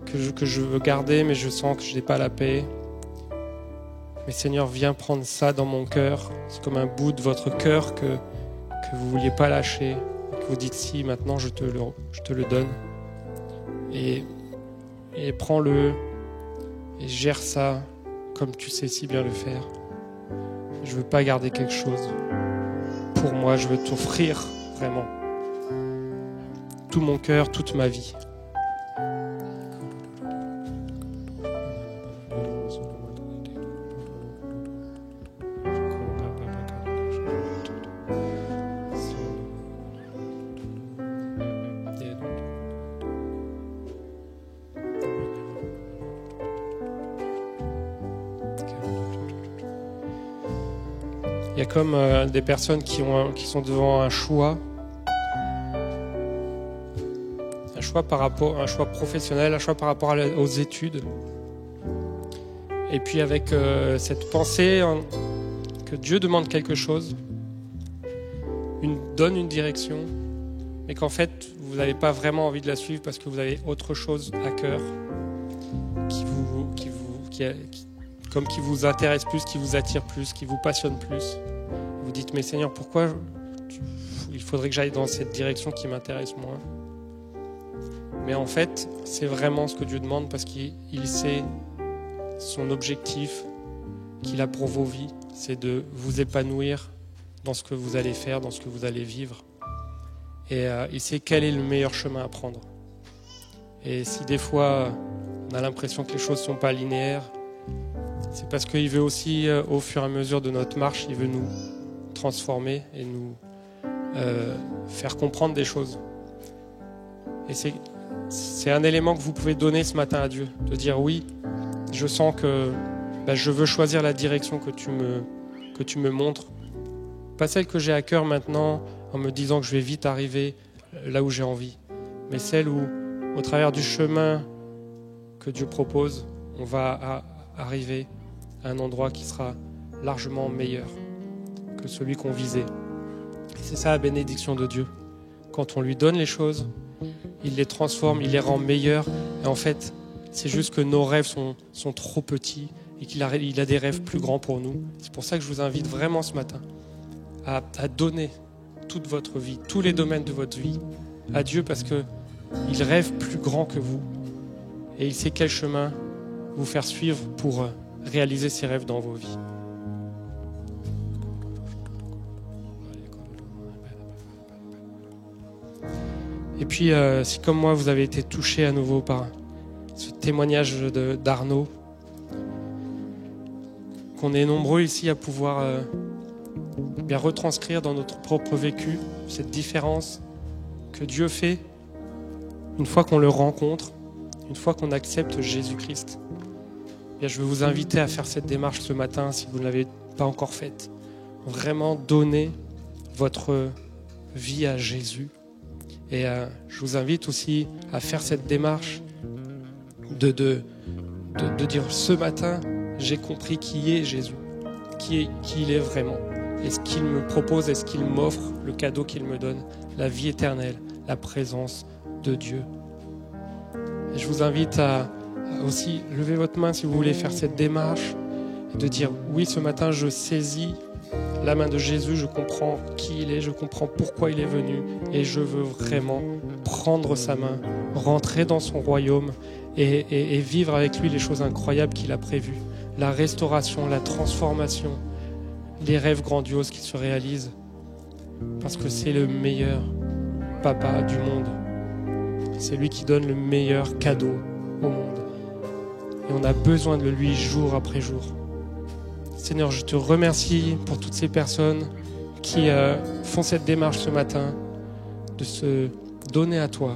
que je veux garder, mais je sens que je n'ai pas la paix. Mais Seigneur, viens prendre ça dans mon cœur. C'est comme un bout de votre cœur que vous ne vouliez pas lâcher. Que vous dites si, maintenant je te le donne. Et prends-le et gère ça comme tu sais si bien le faire. Je ne veux pas garder quelque chose pour moi. Je veux t'offrir vraiment tout mon cœur, toute ma vie. Il y a comme des personnes qui sont devant un choix professionnel, un choix par rapport aux études. Et puis avec cette pensée que Dieu demande quelque chose, donne une direction, mais qu'en fait vous n'avez pas vraiment envie de la suivre parce que vous avez autre chose à cœur qui vous intéresse plus, qui vous attire plus, qui vous passionne plus. Vous dites, mais Seigneur, pourquoi il faudrait que j'aille dans cette direction qui m'intéresse moins? Mais en fait, c'est vraiment ce que Dieu demande parce qu'il sait son objectif qu'il a pour vos vies, c'est de vous épanouir dans ce que vous allez faire, dans ce que vous allez vivre. Et il sait quel est le meilleur chemin à prendre. Et si des fois, on a l'impression que les choses ne sont pas linéaires, c'est parce qu'il veut aussi, au fur et à mesure de notre marche, il veut nous transformer et nous faire comprendre des choses. Et c'est un élément que vous pouvez donner ce matin à Dieu, de dire oui, je sens que je veux choisir la direction que tu me montres. Pas celle que j'ai à cœur maintenant en me disant que je vais vite arriver là où j'ai envie, mais celle où, au travers du chemin que Dieu propose, on va arriver à un endroit qui sera largement meilleur que celui qu'on visait. Et c'est ça la bénédiction de Dieu. Quand on lui donne les choses, il les transforme, il les rend meilleures. Et en fait, c'est juste que nos rêves sont trop petits et qu'il a des rêves plus grands pour nous. C'est pour ça que je vous invite vraiment ce matin à donner toute votre vie, tous les domaines de votre vie à Dieu parce qu'il rêve plus grand que vous. Et il sait quel chemin vous faire suivre pour réaliser ses rêves dans vos vies. Et puis, si comme moi, vous avez été touché à nouveau par ce témoignage d'Arnaud, qu'on est nombreux ici à pouvoir bien retranscrire dans notre propre vécu cette différence que Dieu fait une fois qu'on le rencontre, une fois qu'on accepte Jésus-Christ. Bien, je veux vous inviter à faire cette démarche ce matin si vous ne l'avez pas encore faite. Vraiment donner votre vie à Jésus. Et je vous invite aussi à faire cette démarche de dire ce matin, j'ai compris qui est Jésus, qui il est vraiment, et ce qu'il me propose, et ce qu'il m'offre, le cadeau qu'il me donne, la vie éternelle, la présence de Dieu. Et je vous invite à aussi lever votre main si vous voulez faire cette démarche, et de dire oui, ce matin je saisis la main de Jésus, je comprends qui il est, je comprends pourquoi il est venu, et je veux vraiment prendre sa main, rentrer dans son royaume et vivre avec lui les choses incroyables qu'il a prévues, la restauration, la transformation, les rêves grandioses qui se réalisent, parce que c'est le meilleur papa du monde. C'est lui qui donne le meilleur cadeau au monde. Et on a besoin de lui jour après jour. Seigneur, je te remercie pour toutes ces personnes qui font cette démarche ce matin de se donner à toi.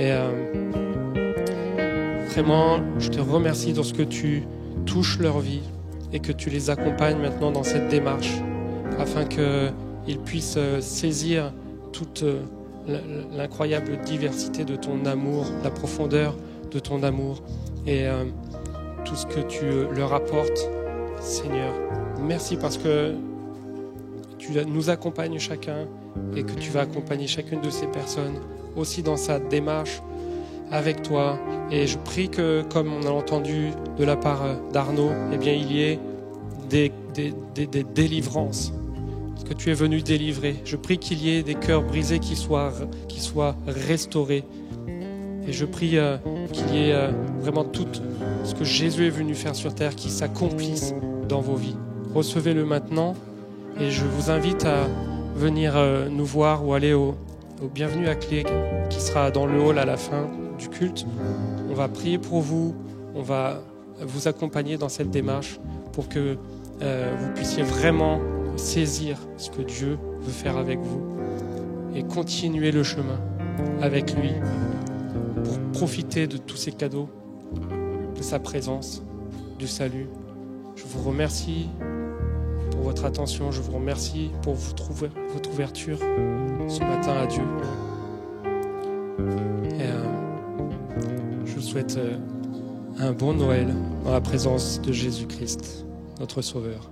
Et vraiment, je te remercie dans ce que tu touches leur vie et que tu les accompagnes maintenant dans cette démarche afin qu'ils puissent saisir toute l'incroyable diversité de ton amour, la profondeur de ton amour et tout ce que tu leur apportes. Seigneur, merci parce que tu nous accompagnes chacun et que tu vas accompagner chacune de ces personnes aussi dans sa démarche avec toi. Et je prie que, comme on a entendu de la part d'Arnaud, eh bien, il y ait des délivrances, que tu es venu délivrer. Je prie qu'il y ait des cœurs brisés qui soient restaurés. Et je prie qu'il y ait vraiment tout ce que Jésus est venu faire sur terre qui s'accomplisse dans vos vies. Recevez-le maintenant et je vous invite à venir nous voir ou aller au Bienvenue à Clé qui sera dans le hall à la fin du culte. On va prier pour vous, on va vous accompagner dans cette démarche pour que vous puissiez vraiment saisir ce que Dieu veut faire avec vous et continuer le chemin avec lui pour profiter de tous ces cadeaux, de sa présence, du salut. Je vous remercie pour votre attention, je vous remercie pour votre ouverture ce matin à Dieu. Et je vous souhaite un bon Noël dans la présence de Jésus-Christ, notre Sauveur.